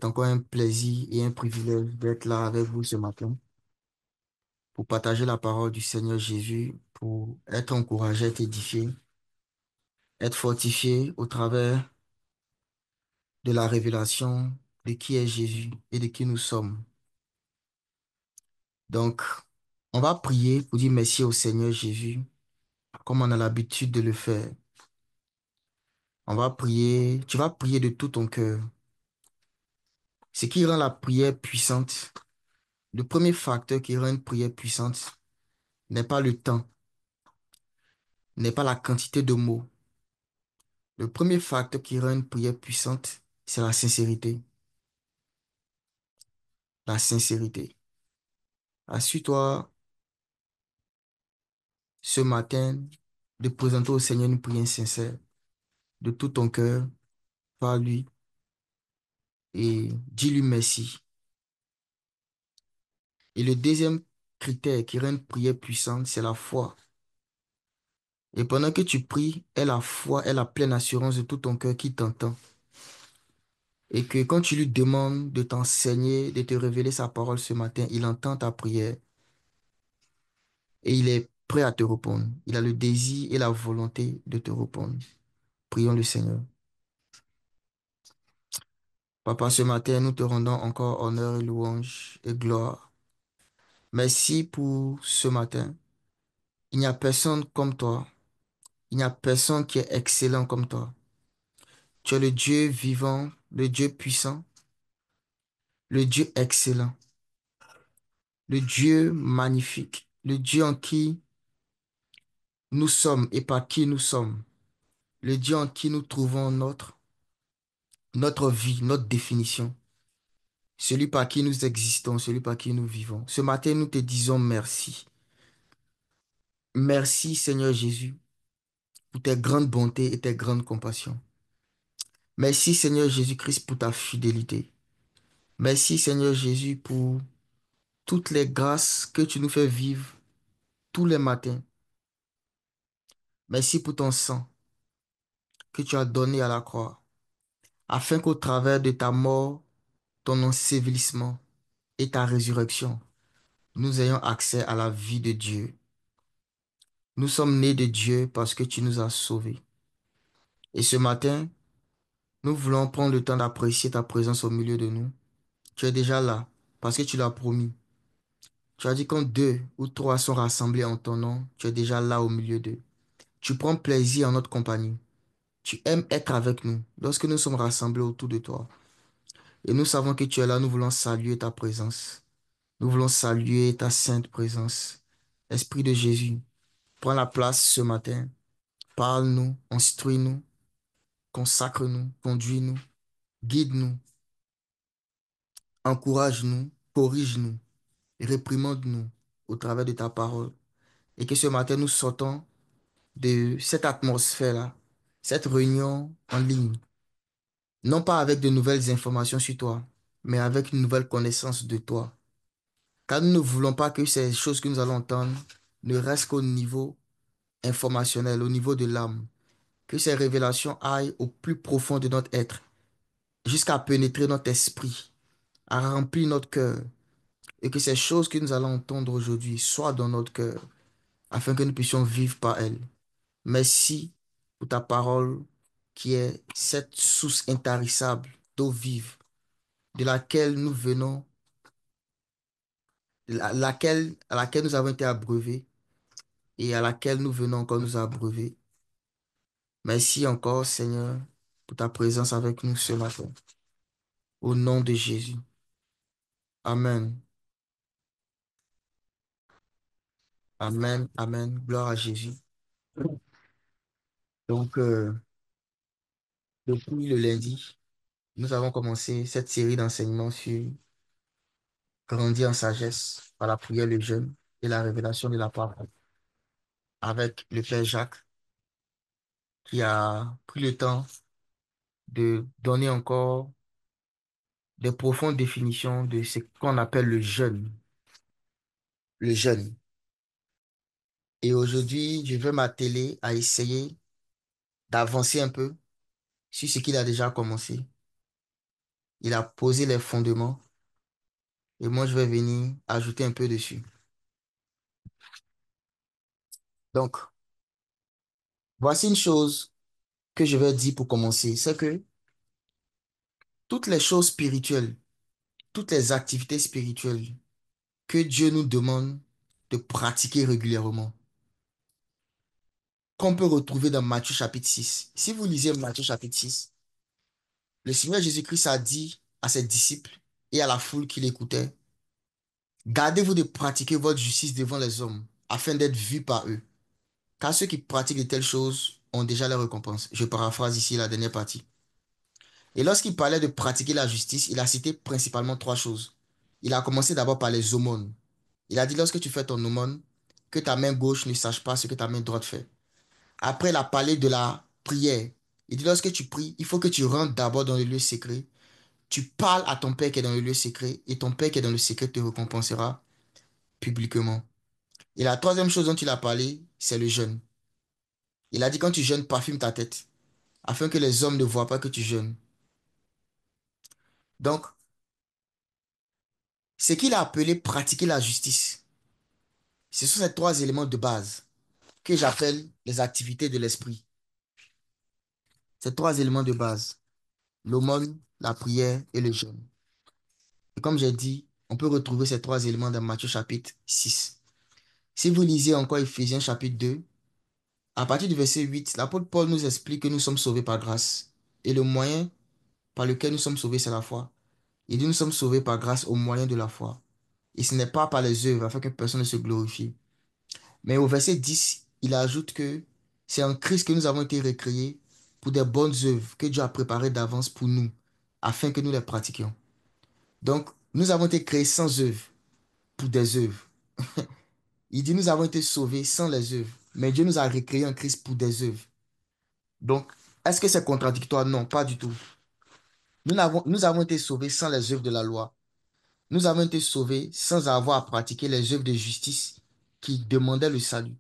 c'est encore un plaisir et un privilège d'être là avec vous ce matin pour partager la parole du Seigneur Jésus, pour être encouragé, être édifié, être fortifié au travers de la révélation de qui est Jésus et de qui nous sommes. Donc, on va prier pour dire merci au Seigneur Jésus, comme on a l'habitude de le faire. On va prier, tu vas prier de tout ton cœur. Ce qui rend la prière puissante, le premier facteur qui rend une prière puissante n'est pas le temps, n'est pas la quantité de mots. Le premier facteur qui rend une prière puissante, c'est la sincérité. La sincérité. Assure-toi ce matin de présenter au Seigneur une prière sincère de tout ton cœur, par lui, et dis-lui merci. Et le deuxième critère qui rend une prière puissante, c'est la foi. Et pendant que tu pries, aie la foi, aie la pleine assurance de tout ton cœur qui t'entend. Et que quand tu lui demandes de t'enseigner, de te révéler sa parole ce matin, il entend ta prière et il est prêt à te répondre. Il a le désir et la volonté de te répondre. Prions le Seigneur. Papa, ce matin, nous te rendons encore honneur et louange et gloire. Merci pour ce matin. Il n'y a personne comme toi. Il n'y a personne qui est excellent comme toi. Tu es le Dieu vivant, le Dieu puissant, le Dieu excellent, le Dieu magnifique, le Dieu en qui nous sommes et par qui nous sommes, le Dieu en qui nous trouvons notre vie, notre définition, celui par qui nous existons, celui par qui nous vivons. Ce matin, nous te disons merci. Merci, Seigneur Jésus, pour tes grandes bontés et tes grandes compassions. Merci, Seigneur Jésus-Christ, pour ta fidélité. Merci, Seigneur Jésus, pour toutes les grâces que tu nous fais vivre tous les matins. Merci pour ton sang que tu as donné à la croix, afin qu'au travers de ta mort, ton ensevelissement et ta résurrection, nous ayons accès à la vie de Dieu. Nous sommes nés de Dieu parce que tu nous as sauvés. Et ce matin, nous voulons prendre le temps d'apprécier ta présence au milieu de nous. Tu es déjà là parce que tu l'as promis. Tu as dit quand deux ou trois sont rassemblés en ton nom, tu es déjà là au milieu d'eux. Tu prends plaisir en notre compagnie. Tu aimes être avec nous lorsque nous sommes rassemblés autour de toi. Et nous savons que tu es là, nous voulons saluer ta présence. Nous voulons saluer ta sainte présence. Esprit de Jésus, prends la place ce matin. Parle-nous, instruis-nous, consacre-nous, conduis-nous, guide-nous, encourage-nous, corrige-nous, réprimande-nous au travers de ta parole. Et que ce matin, nous sortons de cette atmosphère-là, cette réunion en ligne, non pas avec de nouvelles informations sur toi, mais avec une nouvelle connaissance de toi. Car nous ne voulons pas que ces choses que nous allons entendre ne restent qu'au niveau informationnel, au niveau de l'âme. Que ces révélations aillent au plus profond de notre être, jusqu'à pénétrer notre esprit, à remplir notre cœur, et que ces choses que nous allons entendre aujourd'hui soient dans notre cœur, afin que nous puissions vivre par elles. Merci pour ta parole qui est cette source intarissable d'eau vive, de laquelle nous venons, à laquelle nous avons été abreuvés et à laquelle nous venons encore nous abreuver. Merci encore, Seigneur, pour ta présence avec nous ce matin. Au nom de Jésus. Amen. Amen. Amen. Gloire à Jésus. Donc, depuis le lundi, nous avons commencé cette série d'enseignements sur grandir en sagesse par la prière, le jeûne et la révélation de la parole avec le Père Jacques qui a pris le temps de donner encore des profondes définitions de ce qu'on appelle le jeûne. Le jeûne. Et aujourd'hui, je vais m'atteler à essayer d'avancer un peu sur ce qu'il a déjà commencé. Il a posé les fondements et moi, je vais venir ajouter un peu dessus. Donc, voici une chose que je vais dire pour commencer, c'est que toutes les choses spirituelles, toutes les activités spirituelles que Dieu nous demande de pratiquer régulièrement, qu'on peut retrouver dans Matthieu chapitre 6. Si vous lisez Matthieu chapitre 6, le Seigneur Jésus-Christ a dit à ses disciples et à la foule qui l'écoutait, gardez-vous de pratiquer votre justice devant les hommes, afin d'être vus par eux. Car ceux qui pratiquent de telles choses ont déjà leur récompense. Je paraphrase ici la dernière partie. Et lorsqu'il parlait de pratiquer la justice, il a cité principalement trois choses. Il a commencé d'abord par les aumônes. Il a dit, lorsque tu fais ton aumône, que ta main gauche ne sache pas ce que ta main droite fait. Après, il a parlé de la prière. Il dit, lorsque tu pries, il faut que tu rentres d'abord dans le lieu secret. Tu parles à ton Père qui est dans le lieu secret et ton Père qui est dans le secret te récompensera publiquement. Et la troisième chose dont il a parlé, c'est le jeûne. Il a dit, quand tu jeûnes, parfume ta tête, afin que les hommes ne voient pas que tu jeûnes. Donc, ce qu'il a appelé pratiquer la justice, ce sont ces trois éléments de base que j'appelle les activités de l'esprit. Ces trois éléments de base, l'aumône, la prière et le jeûne. Et comme j'ai dit, on peut retrouver ces trois éléments dans Matthieu chapitre 6. Si vous lisez encore Éphésiens chapitre 2, à partir du verset 8, l'apôtre Paul nous explique que nous sommes sauvés par grâce. Et le moyen par lequel nous sommes sauvés, c'est la foi. Il dit nous sommes sauvés par grâce au moyen de la foi. Et ce n'est pas par les œuvres, afin que personne ne se glorifie. Mais au verset 10, il ajoute que c'est en Christ que nous avons été recréés pour des bonnes œuvres que Dieu a préparées d'avance pour nous, afin que nous les pratiquions. Donc, nous avons été créés sans œuvres, pour des œuvres. Il dit nous avons été sauvés sans les œuvres, mais Dieu nous a recréés en Christ pour des œuvres. Donc, est-ce que c'est contradictoire? Non, pas du tout. Nous avons été sauvés sans les œuvres de la loi. Nous avons été sauvés sans avoir à pratiquer les œuvres de justice qui demandaient le salut,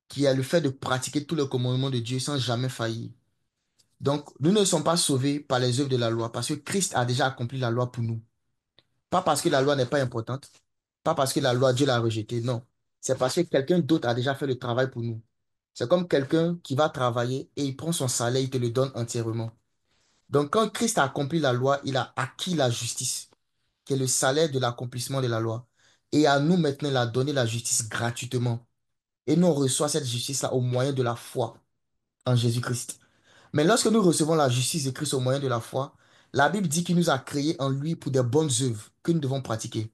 qui est le fait de pratiquer tous les commandements de Dieu sans jamais faillir. Donc, nous ne sommes pas sauvés par les œuvres de la loi, parce que Christ a déjà accompli la loi pour nous. Pas parce que la loi n'est pas importante, pas parce que la loi, Dieu l'a rejetée, non. C'est parce que quelqu'un d'autre a déjà fait le travail pour nous. C'est comme quelqu'un qui va travailler et il prend son salaire, il te le donne entièrement. Donc, quand Christ a accompli la loi, il a acquis la justice, qui est le salaire de l'accomplissement de la loi. Et à nous maintenant, il a donné la justice gratuitement. Et nous, on reçoit cette justice-là au moyen de la foi en Jésus-Christ. Mais lorsque nous recevons la justice de Christ au moyen de la foi, la Bible dit qu'il nous a créés en lui pour des bonnes œuvres que nous devons pratiquer.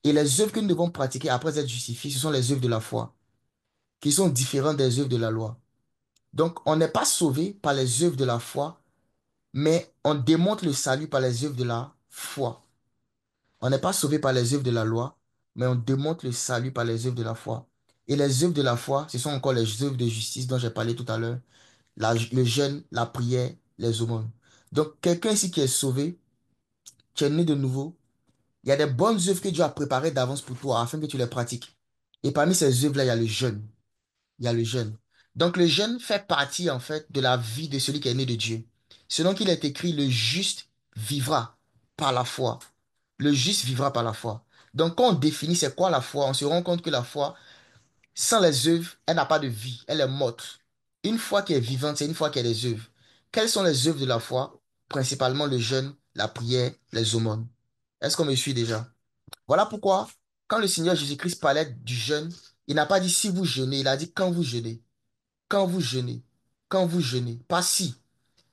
Et les œuvres que nous devons pratiquer après être justifiés, ce sont les œuvres de la foi, qui sont différentes des œuvres de la loi. Donc, on n'est pas sauvé par les œuvres de la foi, mais on démontre le salut par les œuvres de la foi. On n'est pas sauvé par les œuvres de la loi, mais on démontre le salut par les œuvres de la foi. Et les œuvres de la foi, ce sont encore les œuvres de justice dont j'ai parlé tout à l'heure, le jeûne, la prière, les aumônes. Donc, quelqu'un ici qui est sauvé, qui est né de nouveau, il y a des bonnes œuvres que Dieu a préparées d'avance pour toi afin que tu les pratiques. Et parmi ces œuvres-là, il y a le jeûne. Il y a le jeûne. Donc, le jeûne fait partie, en fait, de la vie de celui qui est né de Dieu. Selon qu'il est écrit, le juste vivra par la foi. Le juste vivra par la foi. Donc, quand on définit c'est quoi la foi, on se rend compte que la foi, sans les œuvres, elle n'a pas de vie, elle est morte. Une foi qui est vivante, c'est une foi qui a des œuvres. Quelles sont les œuvres de la foi? Principalement le jeûne, la prière, les aumônes. Est-ce qu'on me suit déjà? Voilà pourquoi, quand le Seigneur Jésus-Christ parlait du jeûne, il n'a pas dit si vous jeûnez, il a dit quand vous jeûnez. Quand vous jeûnez. Quand vous jeûnez. Pas si.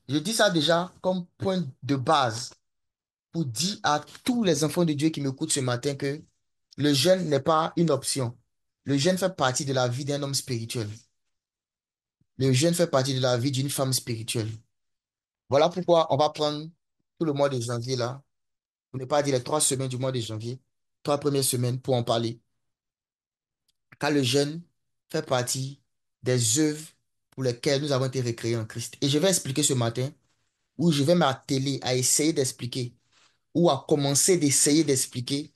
Je dis ça déjà comme point de base pour dire à tous les enfants de Dieu qui m'écoutent ce matin que le jeûne n'est pas une option. Le jeûne fait partie de la vie d'un homme spirituel. Le jeûne fait partie de la vie d'une femme spirituelle. Voilà pourquoi on va prendre tout le mois de janvier là, pour ne pas dire les 3 semaines du mois de janvier, 3 premières semaines pour en parler. Car le jeûne fait partie des œuvres pour lesquelles nous avons été recréés en Christ. Et je vais expliquer ce matin, ou je vais m'atteler à essayer d'expliquer, ou à commencer d'essayer d'expliquer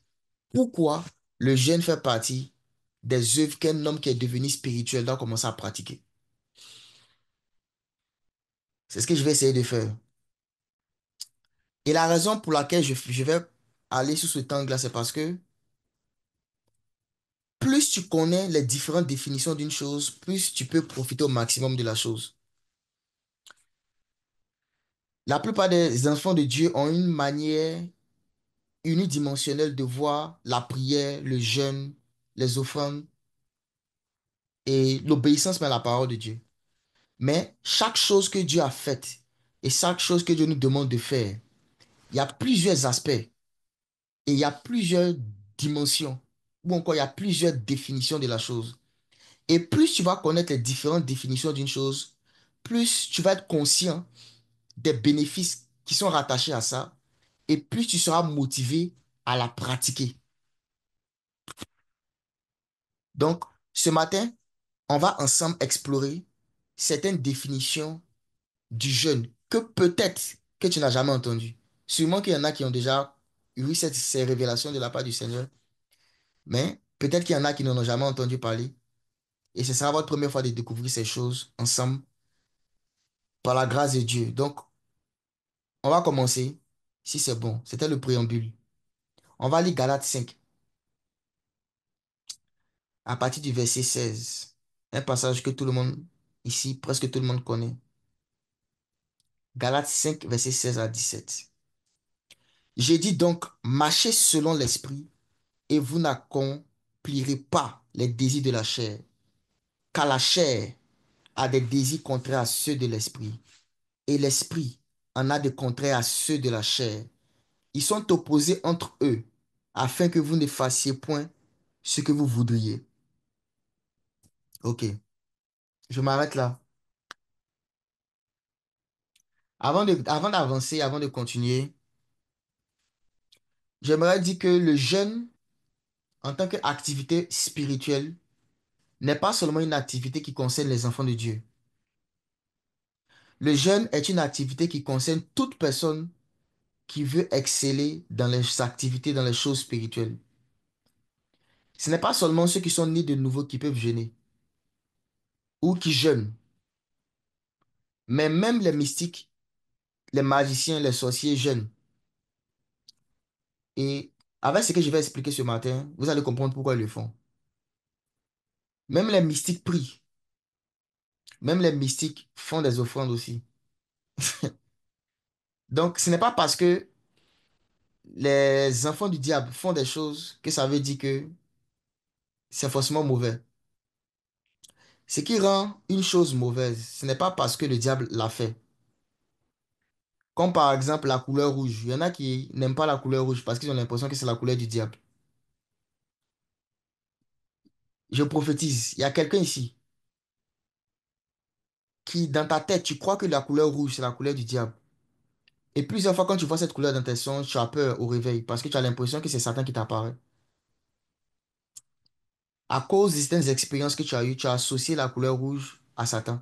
pourquoi le jeûne fait partie des œuvres qu'un homme qui est devenu spirituel doit commencer à pratiquer. C'est ce que je vais essayer de faire. Et la raison pour laquelle je vais aller sous ce angle-là, c'est parce que plus tu connais les différentes définitions d'une chose, plus tu peux profiter au maximum de la chose. La plupart des enfants de Dieu ont une manière unidimensionnelle de voir la prière, le jeûne, les offrandes et l'obéissance à la parole de Dieu. Mais chaque chose que Dieu a faite et chaque chose que Dieu nous demande de faire, il y a plusieurs aspects et il y a plusieurs dimensions ou encore il y a plusieurs définitions de la chose. Et plus tu vas connaître les différentes définitions d'une chose, plus tu vas être conscient des bénéfices qui sont rattachés à ça et plus tu seras motivé à la pratiquer. Donc, ce matin, on va ensemble explorer certaines définitions du jeûne que peut-être que tu n'as jamais entendues. Sûrement qu'il y en a qui ont déjà eu ces révélations de la part du Seigneur, mais peut-être qu'il y en a qui n'en ont jamais entendu parler. Et ce sera votre première fois de découvrir ces choses ensemble par la grâce de Dieu. Donc, on va commencer, si c'est bon. C'était le préambule. On va lire Galates 5, à partir du verset 16. Un passage que tout le monde, ici, presque tout le monde connaît. Galates 5, verset 16 à 17. J'ai dit donc, marchez selon l'esprit et vous n'accomplirez pas les désirs de la chair. Car la chair a des désirs contraires à ceux de l'esprit et l'esprit en a des contraires à ceux de la chair. Ils sont opposés entre eux afin que vous ne fassiez point ce que vous voudriez. Ok, je m'arrête là. Avant d'avancer, avant de continuer, j'aimerais dire que le jeûne, en tant qu'activité spirituelle, n'est pas seulement une activité qui concerne les enfants de Dieu. Le jeûne est une activité qui concerne toute personne qui veut exceller dans les activités, dans les choses spirituelles. Ce n'est pas seulement ceux qui sont nés de nouveau qui peuvent jeûner ou qui jeûnent, mais même les mystiques, les magiciens, les sorciers jeûnent. Et avec ce que je vais expliquer ce matin, vous allez comprendre pourquoi ils le font. Même les mystiques prient. Même les mystiques font des offrandes aussi. Donc, ce n'est pas parce que les enfants du diable font des choses que ça veut dire que c'est forcément mauvais. Ce qui rend une chose mauvaise, ce n'est pas parce que le diable l'a fait. Comme par exemple la couleur rouge. Il y en a qui n'aiment pas la couleur rouge parce qu'ils ont l'impression que c'est la couleur du diable. Je prophétise, il y a quelqu'un ici qui, dans ta tête, tu crois que la couleur rouge, c'est la couleur du diable. Et plusieurs fois, quand tu vois cette couleur dans tes songes, tu as peur au réveil parce que tu as l'impression que c'est Satan qui t'apparaît. À cause de certaines expériences que tu as associé la couleur rouge à Satan.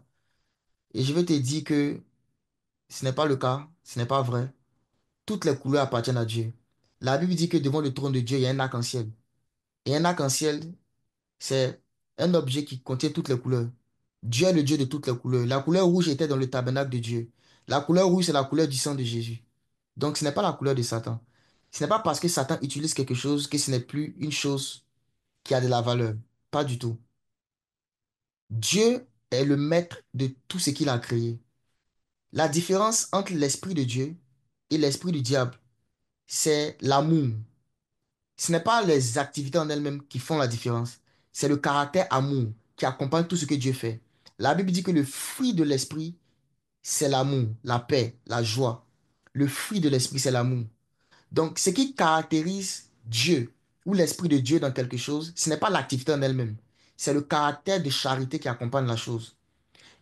Et je vais te dire que ce n'est pas le cas, ce n'est pas vrai. Toutes les couleurs appartiennent à Dieu. La Bible dit que devant le trône de Dieu, il y a un arc-en-ciel. Et un arc-en-ciel, c'est un objet qui contient toutes les couleurs. Dieu est le Dieu de toutes les couleurs. La couleur rouge était dans le tabernacle de Dieu. La couleur rouge, c'est la couleur du sang de Jésus. Donc, ce n'est pas la couleur de Satan. Ce n'est pas parce que Satan utilise quelque chose que ce n'est plus une chose qui a de la valeur. Pas du tout. Dieu est le maître de tout ce qu'il a créé. La différence entre l'esprit de Dieu et l'esprit du diable, c'est l'amour. Ce n'est pas les activités en elles-mêmes qui font la différence. C'est le caractère amour qui accompagne tout ce que Dieu fait. La Bible dit que le fruit de l'esprit, c'est l'amour, la paix, la joie. Le fruit de l'esprit, c'est l'amour. Donc, ce qui caractérise Dieu ou l'esprit de Dieu dans quelque chose, ce n'est pas l'activité en elle-même. C'est le caractère de charité qui accompagne la chose.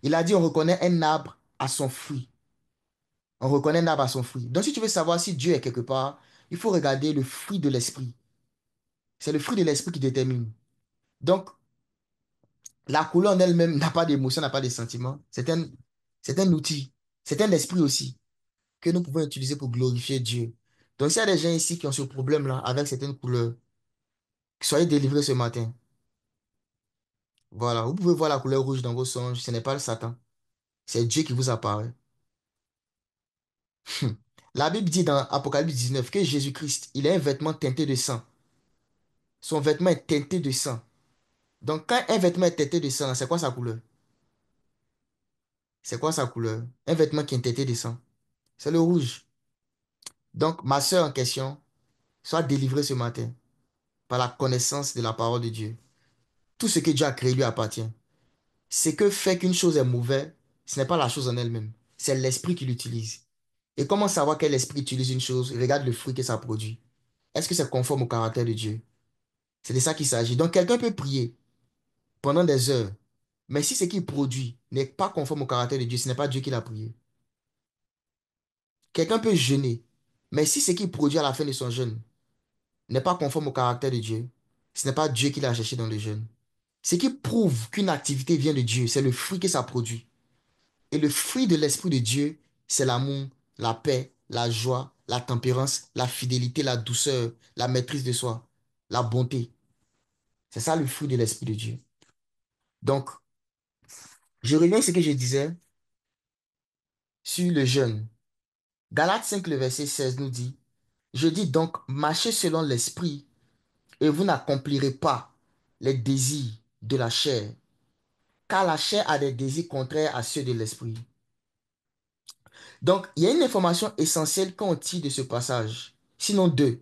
Il a dit, on reconnaît un arbre à son fruit. On reconnaît un arbre à son fruit. Donc, si tu veux savoir si Dieu est quelque part, il faut regarder le fruit de l'esprit. C'est le fruit de l'esprit qui détermine. Donc, la couleur en elle-même n'a pas d'émotion, n'a pas de sentiment. C'est un outil. C'est un esprit aussi que nous pouvons utiliser pour glorifier Dieu. Donc, s'il y a des gens ici qui ont ce problème-là avec certaines couleurs, soyez délivrés ce matin. Voilà, vous pouvez voir la couleur rouge dans vos songes. Ce n'est pas le Satan. C'est Dieu qui vous apparaît. La Bible dit dans Apocalypse 19 que Jésus-Christ, il a un vêtement teinté de sang. Son vêtement est teinté de sang. Donc, quand un vêtement est teinté de sang, c'est quoi sa couleur? C'est quoi sa couleur? Un vêtement qui est teinté de sang. C'est le rouge. Donc, ma sœur en question, soit délivrée ce matin par la connaissance de la parole de Dieu. Tout ce que Dieu a créé lui appartient. Ce que fait qu'une chose est mauvaise, ce n'est pas la chose en elle-même. C'est l'esprit qui l'utilise. Et comment savoir quel esprit utilise une chose? Regarde le fruit que ça produit. Est-ce que c'est conforme au caractère de Dieu? C'est de ça qu'il s'agit. Donc, quelqu'un peut prier pendant des heures, mais si ce qu'il produit n'est pas conforme au caractère de Dieu, ce n'est pas Dieu qui l'a prié. Quelqu'un peut jeûner, mais si ce qu'il produit à la fin de son jeûne n'est pas conforme au caractère de Dieu, ce n'est pas Dieu qui l'a cherché dans le jeûne. Ce qui prouve qu'une activité vient de Dieu, c'est le fruit que ça produit. Et le fruit de l'Esprit de Dieu, c'est l'amour, la paix, la joie, la tempérance, la fidélité, la douceur, la maîtrise de soi, la bonté. C'est ça le fruit de l'Esprit de Dieu. Donc, je reviens à ce que je disais sur le jeûne. Galates 5, le verset 16 nous dit, je dis donc, marchez selon l'Esprit et vous n'accomplirez pas les désirs de la chair, car la chair a des désirs contraires à ceux de l'Esprit. Donc, il y a une information essentielle qu'on tire de ce passage, sinon deux.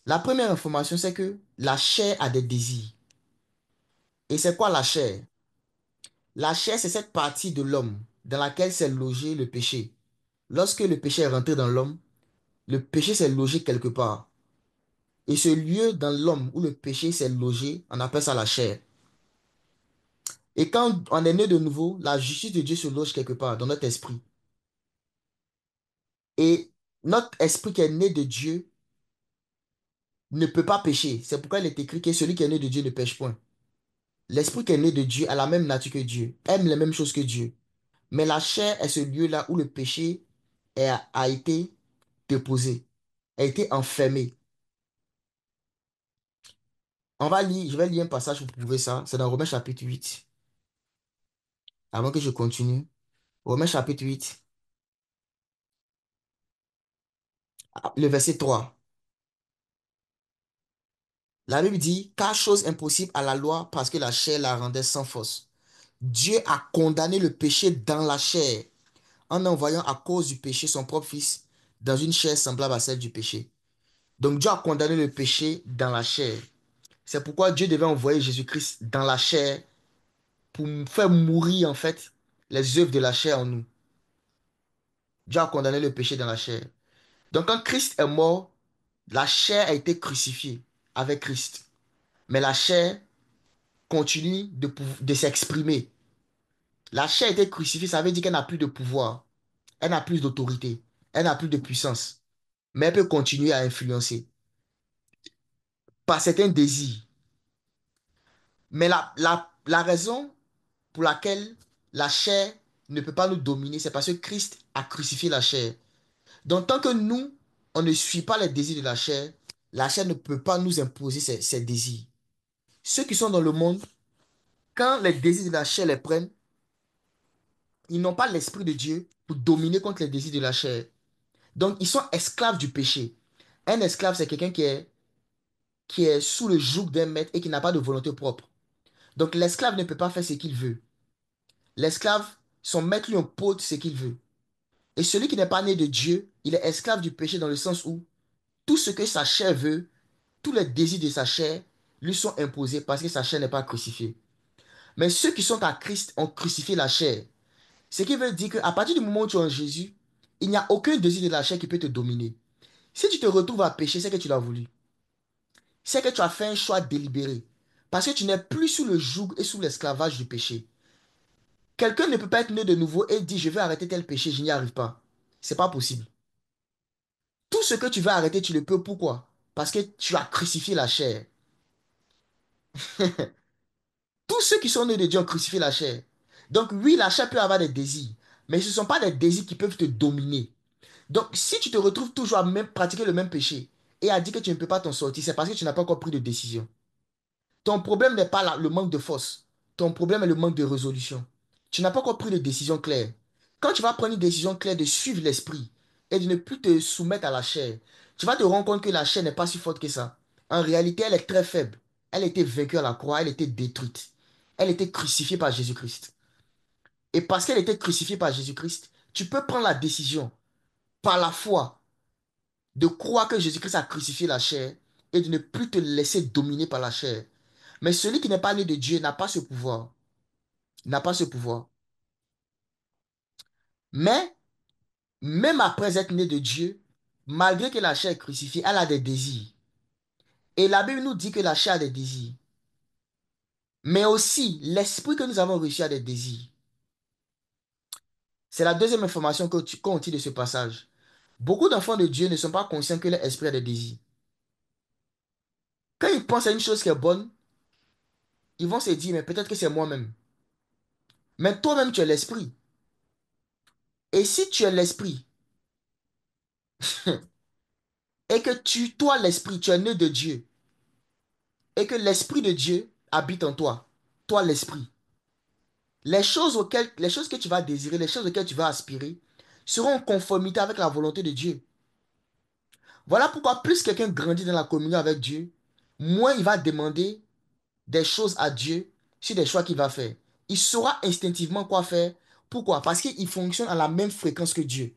La première information, c'est que la chair a des désirs. Et c'est quoi la chair? La chair, c'est cette partie de l'homme dans laquelle s'est logé le péché. Lorsque le péché est rentré dans l'homme, le péché s'est logé quelque part. Et ce lieu dans l'homme où le péché s'est logé, on appelle ça la chair. Et quand on est né de nouveau, la justice de Dieu se loge quelque part dans notre esprit. Et notre esprit qui est né de Dieu ne peut pas pécher. C'est pourquoi il est écrit que celui qui est né de Dieu ne pêche point. L'esprit qui est né de Dieu a la même nature que Dieu, aime les mêmes choses que Dieu. Mais la chair est ce lieu-là où le péché a été déposé, a été enfermé. Je vais lire un passage pour prouver ça. C'est dans Romains chapitre 8. Avant que je continue. Romains chapitre 8, le verset 3. La Bible dit, car chose impossible à la loi parce que la chair la rendait sans force. Dieu a condamné le péché dans la chair en envoyant à cause du péché son propre fils dans une chair semblable à celle du péché. Donc Dieu a condamné le péché dans la chair. C'est pourquoi Dieu devait envoyer Jésus-Christ dans la chair pour faire mourir en fait les œuvres de la chair en nous. Dieu a condamné le péché dans la chair. Donc quand Christ est mort, la chair a été crucifiée avec Christ. Mais la chair continue de s'exprimer. La chair a été crucifiée, ça veut dire qu'elle n'a plus de pouvoir, elle n'a plus d'autorité, elle n'a plus de puissance. Mais elle peut continuer à influencer par certains désirs. Mais la raison pour laquelle la chair ne peut pas nous dominer, c'est parce que Christ a crucifié la chair. Donc, tant que nous, on ne suit pas les désirs de la chair ne peut pas nous imposer ses désirs. Ceux qui sont dans le monde, quand les désirs de la chair les prennent, ils n'ont pas l'esprit de Dieu pour dominer contre les désirs de la chair. Donc, ils sont esclaves du péché. Un esclave, c'est quelqu'un qui est sous le joug d'un maître et qui n'a pas de volonté propre. Donc, l'esclave ne peut pas faire ce qu'il veut. L'esclave, son maître lui impose ce qu'il veut. Et celui qui n'est pas né de Dieu, il est esclave du péché dans le sens où tout ce que sa chair veut, tous les désirs de sa chair lui sont imposés parce que sa chair n'est pas crucifiée. Mais ceux qui sont à Christ ont crucifié la chair. Ce qui veut dire qu'à partir du moment où tu es en Jésus, il n'y a aucun désir de la chair qui peut te dominer. Si tu te retrouves à pécher, c'est que tu l'as voulu. C'est que tu as fait un choix délibéré. Parce que tu n'es plus sous le joug et sous l'esclavage du péché. Quelqu'un ne peut pas être né de nouveau et dire je vais arrêter tel péché, je n'y arrive pas. C'est pas possible. Tout ce que tu veux arrêter, tu le peux. Pourquoi? Parce que tu as crucifié la chair. Tous ceux qui sont nés de Dieu ont crucifié la chair. Donc oui, la chair peut avoir des désirs, mais ce ne sont pas des désirs qui peuvent te dominer. Donc si tu te retrouves toujours à même pratiquer le même péché et à dire que tu ne peux pas t'en sortir, c'est parce que tu n'as pas encore pris de décision. Ton problème n'est pas le manque de force. Ton problème est le manque de résolution. Tu n'as pas encore pris de décision claire. Quand tu vas prendre une décision claire de suivre l'esprit, et de ne plus te soumettre à la chair, tu vas te rendre compte que la chair n'est pas si forte que ça. En réalité, elle est très faible. Elle était vaincue à la croix, elle était détruite. Elle était crucifiée par Jésus-Christ. Et parce qu'elle était crucifiée par Jésus-Christ, tu peux prendre la décision, par la foi, de croire que Jésus-Christ a crucifié la chair et de ne plus te laisser dominer par la chair. Mais celui qui n'est pas né de Dieu n'a pas ce pouvoir. Il n'a pas ce pouvoir. Mais, même après être né de Dieu, malgré que la chair est crucifiée, elle a des désirs. Et la Bible nous dit que la chair a des désirs. Mais aussi, l'esprit que nous avons reçu a des désirs. C'est la deuxième information qu'on tire de ce passage. Beaucoup d'enfants de Dieu ne sont pas conscients que leur esprit a des désirs. Quand ils pensent à une chose qui est bonne, ils vont se dire, mais peut-être que c'est moi-même. Mais toi-même, tu es l'esprit. Et si tu es l'esprit, et que toi, l'esprit, tu es né de Dieu, et que l'esprit de Dieu habite en toi, l'esprit, les choses que tu vas désirer, les choses auxquelles tu vas aspirer, seront en conformité avec la volonté de Dieu. Voilà pourquoi plus quelqu'un grandit dans la communion avec Dieu, moins il va demander des choses à Dieu sur des choix qu'il va faire. Il saura instinctivement quoi faire. Pourquoi? Parce qu'il fonctionne à la même fréquence que Dieu.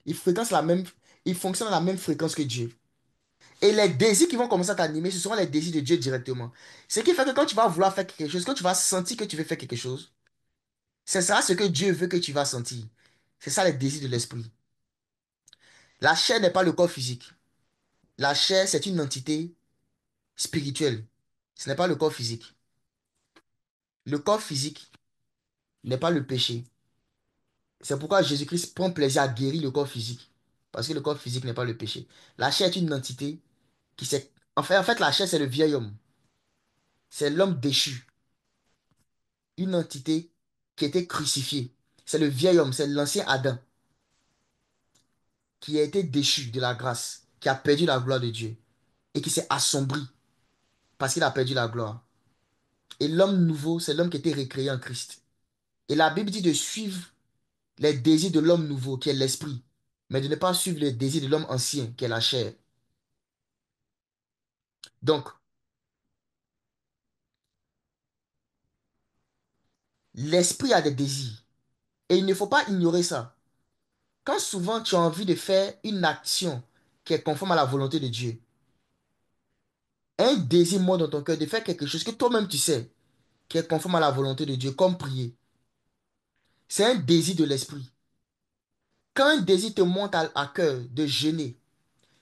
Il fréquence la même, il fonctionne à la même fréquence que Dieu. Et les désirs qui vont commencer à t'animer, ce seront les désirs de Dieu directement. Ce qui fait que quand tu vas vouloir faire quelque chose, quand tu vas sentir que tu veux faire quelque chose, ce sera ce que Dieu veut que tu vas sentir. C'est ça les désirs de l'esprit. La chair n'est pas le corps physique. La chair, c'est une entité spirituelle. Ce n'est pas le corps physique. Le corps physique n'est pas le péché. C'est pourquoi Jésus-Christ prend plaisir à guérir le corps physique. Parce que le corps physique n'est pas le péché. La chair est une entité qui s'est... En fait, la chair, c'est le vieil homme. C'est l'homme déchu. Une entité qui était crucifiée. C'est le vieil homme, c'est l'ancien Adam qui a été déchu de la grâce, qui a perdu la gloire de Dieu et qui s'est assombri parce qu'il a perdu la gloire. Et l'homme nouveau, c'est l'homme qui a été recréé en Christ. Et la Bible dit de suivre les désirs de l'homme nouveau, qui est l'esprit, mais de ne pas suivre les désirs de l'homme ancien, qui est la chair. Donc, l'esprit a des désirs. Et il ne faut pas ignorer ça. Quand souvent tu as envie de faire une action qui est conforme à la volonté de Dieu, un désir monte dans ton cœur de faire quelque chose que toi-même tu sais qui est conforme à la volonté de Dieu, comme prier. C'est un désir de l'esprit. Quand un désir te monte à cœur de jeûner,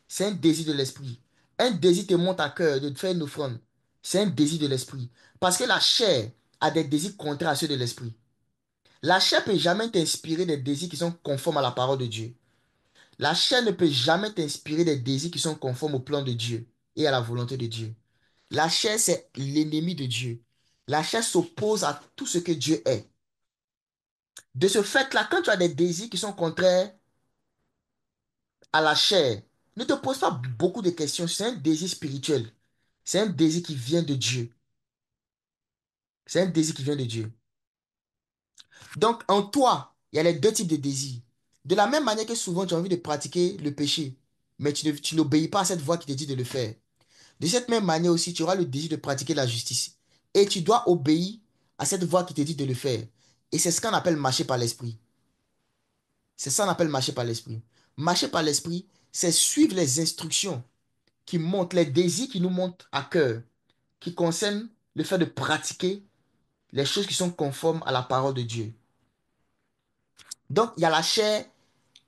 c'est un désir de l'esprit. Un désir te monte à cœur de faire une offrande, c'est un désir de l'esprit. Parce que la chair a des désirs contraires à ceux de l'esprit. La chair ne peut jamais t'inspirer des désirs qui sont conformes à la parole de Dieu. La chair ne peut jamais t'inspirer des désirs qui sont conformes au plan de Dieu et à la volonté de Dieu. La chair, c'est l'ennemi de Dieu. La chair s'oppose à tout ce que Dieu est. De ce fait-là, quand tu as des désirs qui sont contraires à la chair, ne te pose pas beaucoup de questions. C'est un désir spirituel. C'est un désir qui vient de Dieu. C'est un désir qui vient de Dieu. Donc, en toi, il y a les deux types de désirs. De la même manière que souvent tu as envie de pratiquer le péché, mais tu n'obéis pas à cette voix qui te dit de le faire. De cette même manière aussi, tu auras le désir de pratiquer la justice. Et tu dois obéir à cette voix qui te dit de le faire. Et c'est ce qu'on appelle marcher par l'esprit. C'est ça qu'on appelle marcher par l'esprit. Marcher par l'esprit, c'est suivre les instructions qui montrent, les désirs qui nous montent à cœur, qui concernent le fait de pratiquer les choses qui sont conformes à la parole de Dieu. Donc, il y a la chair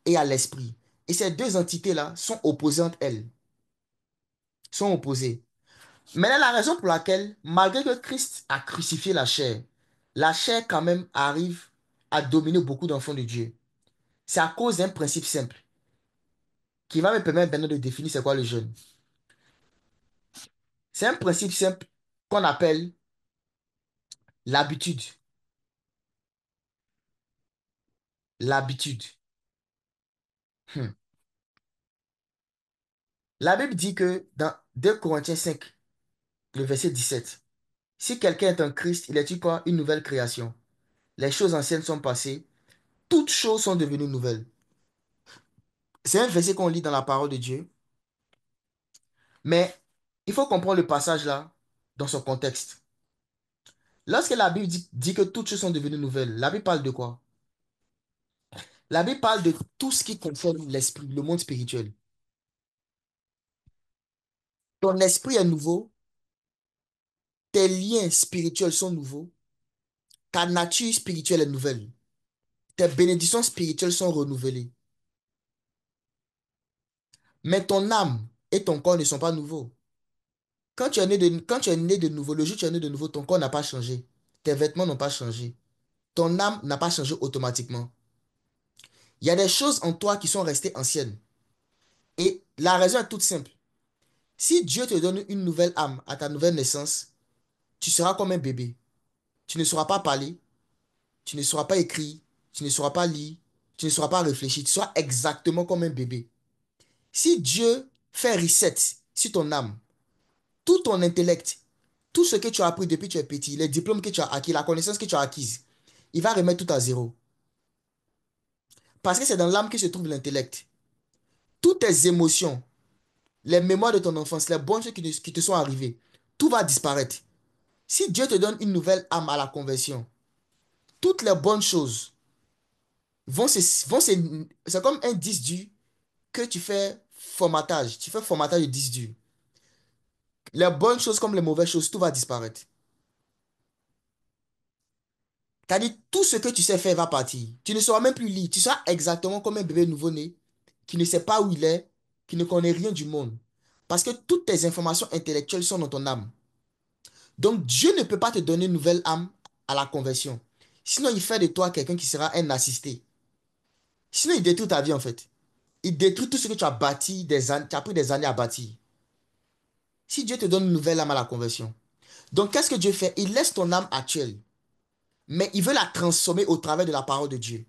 et il y a l'esprit. Et ces deux entités-là sont opposées entre elles. Sont opposées. Maintenant, la raison pour laquelle, malgré que Christ a crucifié la chair quand même arrive à dominer beaucoup d'enfants de Dieu. C'est à cause d'un principe simple qui va me permettre maintenant de définir c'est quoi le jeûne. C'est un principe simple qu'on appelle l'habitude. L'habitude. Hmm. La Bible dit que dans 2 Corinthiens 5, le verset 17, si quelqu'un est en Christ, il est quoi? Une nouvelle création. Les choses anciennes sont passées, toutes choses sont devenues nouvelles. C'est un verset qu'on lit dans la parole de Dieu, mais il faut comprendre le passage là dans son contexte. Lorsque la Bible dit que toutes choses sont devenues nouvelles, la Bible parle de quoi? La Bible parle de tout ce qui concerne l'esprit, le monde spirituel. Ton esprit est nouveau, tes liens spirituels sont nouveaux, ta nature spirituelle est nouvelle, tes bénédictions spirituelles sont renouvelées. Mais ton âme et ton corps ne sont pas nouveaux. Quand tu es né de nouveau, le jour où tu es né de nouveau, ton corps n'a pas changé. Tes vêtements n'ont pas changé. Ton âme n'a pas changé automatiquement. Il y a des choses en toi qui sont restées anciennes. Et la raison est toute simple. Si Dieu te donne une nouvelle âme à ta nouvelle naissance, tu seras comme un bébé. Tu ne sauras pas parler, tu ne sauras pas écrire, tu ne sauras pas lire, tu ne sauras pas réfléchir. Tu seras exactement comme un bébé. Si Dieu fait reset sur ton âme, tout ton intellect, tout ce que tu as appris depuis que tu es petit, les diplômes que tu as acquis, la connaissance que tu as acquise, il va remettre tout à zéro. Parce que c'est dans l'âme que se trouve l'intellect. Toutes tes émotions, les mémoires de ton enfance, les bonnes choses qui te sont arrivées, tout va disparaître. Si Dieu te donne une nouvelle âme à la conversion, toutes les bonnes choses c'est comme un disque dur que tu fais formatage. Tu fais formatage de disque dur. Les bonnes choses comme les mauvaises choses, tout va disparaître. C'est-à-dire, tout ce que tu sais faire va partir. Tu ne sauras même plus lire. Tu seras exactement comme un bébé nouveau-né qui ne sait pas où il est, qui ne connaît rien du monde. Parce que toutes tes informations intellectuelles sont dans ton âme. Donc, Dieu ne peut pas te donner une nouvelle âme à la conversion. Sinon, il fait de toi quelqu'un qui sera un assisté. Sinon, il détruit ta vie en fait. Il détruit tout ce que tu as bâti, tu as pris des années à bâtir. Si Dieu te donne une nouvelle âme à la conversion. Donc, qu'est-ce que Dieu fait? Il laisse ton âme actuelle, mais il veut la transformer au travers de la parole de Dieu.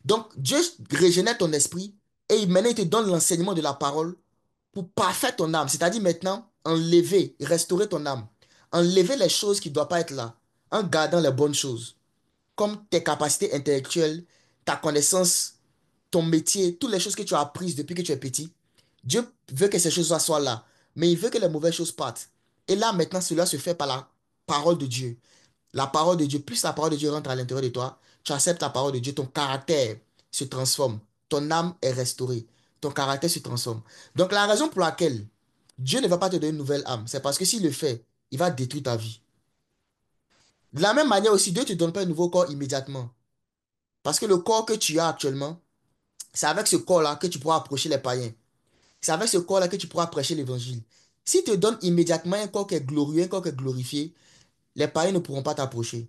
Donc, Dieu régénère ton esprit et maintenant il te donne l'enseignement de la parole pour parfaire ton âme. C'est-à-dire maintenant, enlever, restaurer ton âme. Enlever les choses qui ne doivent pas être là, en gardant les bonnes choses, comme tes capacités intellectuelles, ta connaissance, ton métier, toutes les choses que tu as apprises depuis que tu es petit. Dieu veut que ces choses soient là, mais il veut que les mauvaises choses partent. Et là, maintenant, cela se fait par la parole de Dieu. La parole de Dieu, plus la parole de Dieu rentre à l'intérieur de toi, tu acceptes la parole de Dieu, ton caractère se transforme, ton âme est restaurée, ton caractère se transforme. Donc la raison pour laquelle Dieu ne va pas te donner une nouvelle âme, c'est parce que s'il le fait, il va détruire ta vie. De la même manière aussi, Dieu ne te donne pas un nouveau corps immédiatement. Parce que le corps que tu as actuellement, c'est avec ce corps-là que tu pourras approcher les païens. C'est avec ce corps-là que tu pourras prêcher l'évangile. S'il te donne immédiatement un corps qui est glorieux, un corps qui est glorifié, les païens ne pourront pas t'approcher.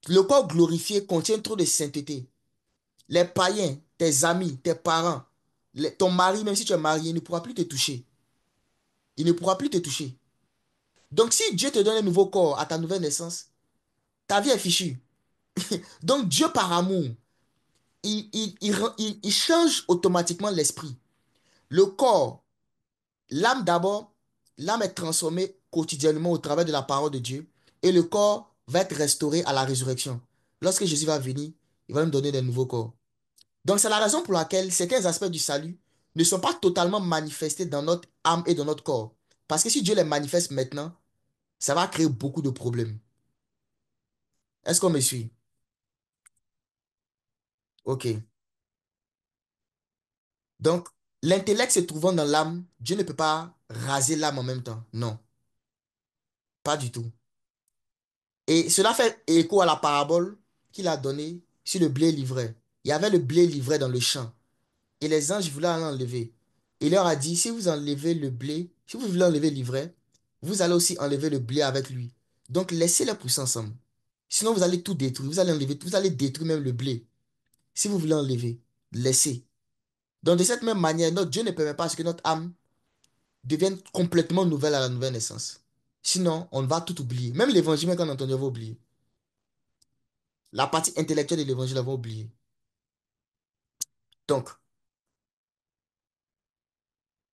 Le corps glorifié contient trop de sainteté. Les païens, tes amis, tes parents, ton mari, même si tu es marié, il ne pourra plus te toucher. Il ne pourra plus te toucher. Donc, si Dieu te donne un nouveau corps à ta nouvelle naissance, ta vie est fichue. Donc, Dieu, par amour, il change automatiquement l'esprit. Le corps, l'âme d'abord, l'âme est transformée quotidiennement au travers de la parole de Dieu et le corps va être restauré à la résurrection. Lorsque Jésus va venir, il va nous donner des nouveaux corps. Donc, c'est la raison pour laquelle certains aspects du salut ne sont pas totalement manifestés dans notre âme et dans notre corps. Parce que si Dieu les manifeste maintenant, ça va créer beaucoup de problèmes. Est-ce qu'on me suit? OK. Donc, l'intellect se trouvant dans l'âme, Dieu ne peut pas raser l'âme en même temps. Non, pas du tout. Et cela fait écho à la parabole qu'il a donnée sur le blé livré. Il y avait le blé livré dans le champ. Et les anges voulaient l'enlever. Il leur a dit, si vous enlevez le blé, si vous voulez enlever l'ivraie, vous allez aussi enlever le blé avec lui. Donc laissez-les pousser ensemble. Sinon, vous allez tout détruire. Vous allez enlever, vous allez détruire même le blé. Si vous voulez enlever, laissez. Donc de cette même manière, notre Dieu ne permet pas que notre âme devienne complètement nouvelle à la nouvelle naissance. Sinon, on va tout oublier. Même l'évangile, même quand on entend, on va oublier. La partie intellectuelle de l'évangile, on va oublier. Donc,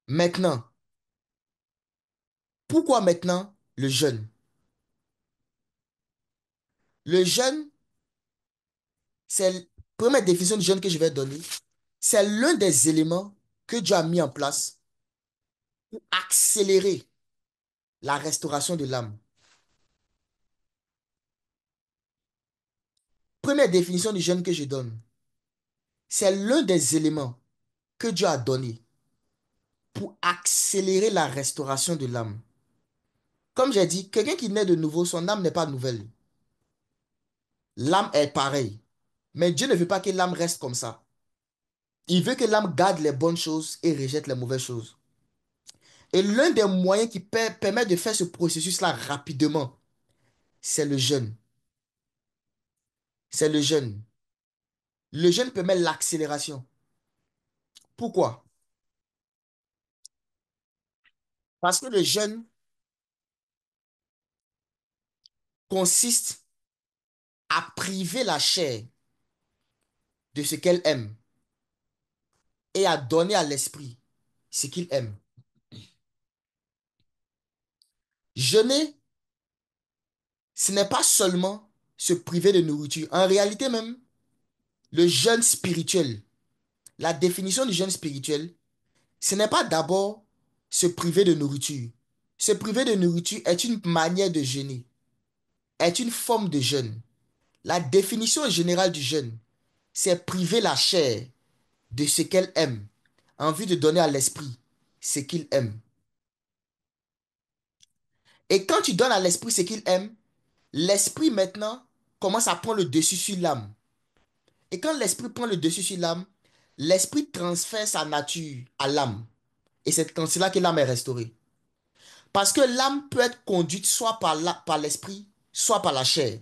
maintenant, pourquoi maintenant le jeûne? Le jeûne C'est première définition du jeûne que je vais donner. C'est l'un des éléments que Dieu a mis en place pour accélérer la restauration de l'âme. Première définition du jeûne que je donne. C'est l'un des éléments que Dieu a donné pour accélérer la restauration de l'âme. Comme j'ai dit, quelqu'un qui naît de nouveau, son âme n'est pas nouvelle. L'âme est pareille. Mais Dieu ne veut pas que l'âme reste comme ça. Il veut que l'âme garde les bonnes choses et rejette les mauvaises choses. Et l'un des moyens qui permet de faire ce processus-là rapidement, c'est le jeûne. C'est le jeûne. Le jeûne permet l'accélération. Pourquoi? Parce que le jeûne consiste à priver la chair de ce qu'elle aime et à donner à l'esprit ce qu'il aime. Jeûner, ce n'est pas seulement se priver de nourriture. En réalité même, le jeûne spirituel, la définition du jeûne spirituel, ce n'est pas d'abord se priver de nourriture. Se priver de nourriture est une manière de jeûner, est une forme de jeûne. La définition générale du jeûne, c'est priver la chair de ce qu'elle aime, en vue de donner à l'esprit ce qu'il aime. Et quand tu donnes à l'esprit ce qu'il aime, l'esprit maintenant commence à prendre le dessus sur l'âme. Et quand l'esprit prend le dessus sur l'âme, l'esprit transfère sa nature à l'âme. Et c'est quand c'est là que l'âme est restaurée. Parce que l'âme peut être conduite soit par l'esprit, soit par la chair.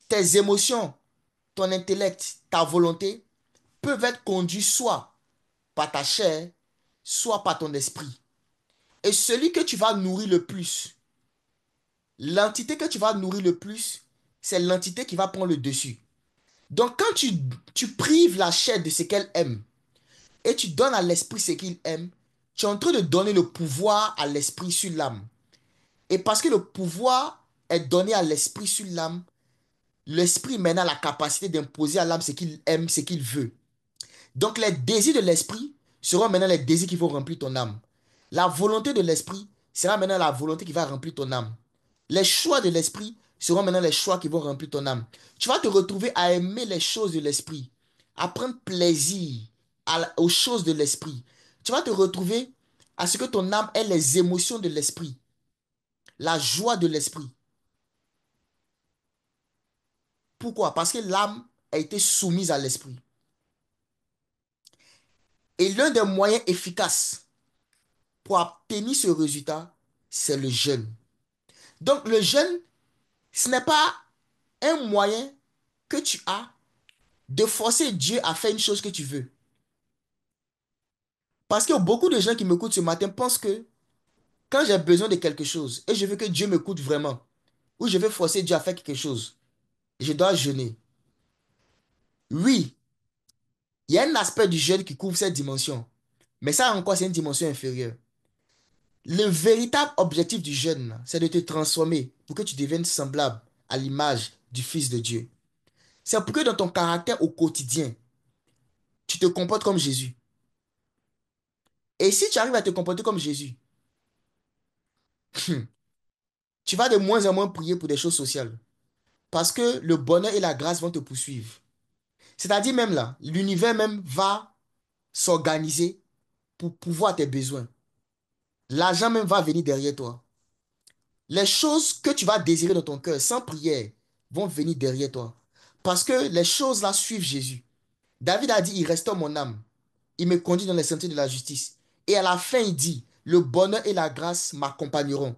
Tes émotions, ton intellect, ta volonté peuvent être conduits soit par ta chair, soit par ton esprit. Et celui que tu vas nourrir le plus, l'entité que tu vas nourrir le plus, c'est l'entité qui va prendre le dessus. Donc quand tu prives la chair de ce qu'elle aime et tu donnes à l'esprit ce qu'il aime, tu es en train de donner le pouvoir à l'esprit sur l'âme. Et parce que le pouvoir est donné à l'esprit sur l'âme, l'esprit maintenant a la capacité d'imposer à l'âme ce qu'il aime, ce qu'il veut. Donc les désirs de l'esprit seront maintenant les désirs qui vont remplir ton âme. La volonté de l'esprit sera maintenant la volonté qui va remplir ton âme. Les choix de l'esprit seront maintenant les choix qui vont remplir ton âme. Tu vas te retrouver à aimer les choses de l'esprit, à prendre plaisir aux choses de l'esprit. Tu vas te retrouver à ce que ton âme ait les émotions de l'esprit, la joie de l'esprit. Pourquoi? Parce que l'âme a été soumise à l'esprit. Et l'un des moyens efficaces pour obtenir ce résultat, c'est le jeûne. Donc le jeûne, ce n'est pas un moyen que tu as de forcer Dieu à faire une chose que tu veux. Parce que beaucoup de gens qui m'écoutent ce matin pensent que quand j'ai besoin de quelque chose et je veux que Dieu m'écoute vraiment, ou je veux forcer Dieu à faire quelque chose, je dois jeûner. Oui, il y a un aspect du jeûne qui couvre cette dimension, mais ça encore, c'est une dimension inférieure. Le véritable objectif du jeûne, c'est de te transformer pour que tu deviennes semblable à l'image du Fils de Dieu. C'est pour que dans ton caractère au quotidien, tu te comportes comme Jésus. Et si tu arrives à te comporter comme Jésus, tu vas de moins en moins prier pour des choses sociales. Parce que le bonheur et la grâce vont te poursuivre. C'est-à-dire même là, l'univers même va s'organiser pour pouvoir tes besoins. L'argent même va venir derrière toi. Les choses que tu vas désirer dans ton cœur sans prière vont venir derrière toi. Parce que les choses là suivent Jésus. David a dit, il restaure mon âme. Il me conduit dans les sentiers de la justice. Et à la fin, il dit, le bonheur et la grâce m'accompagneront.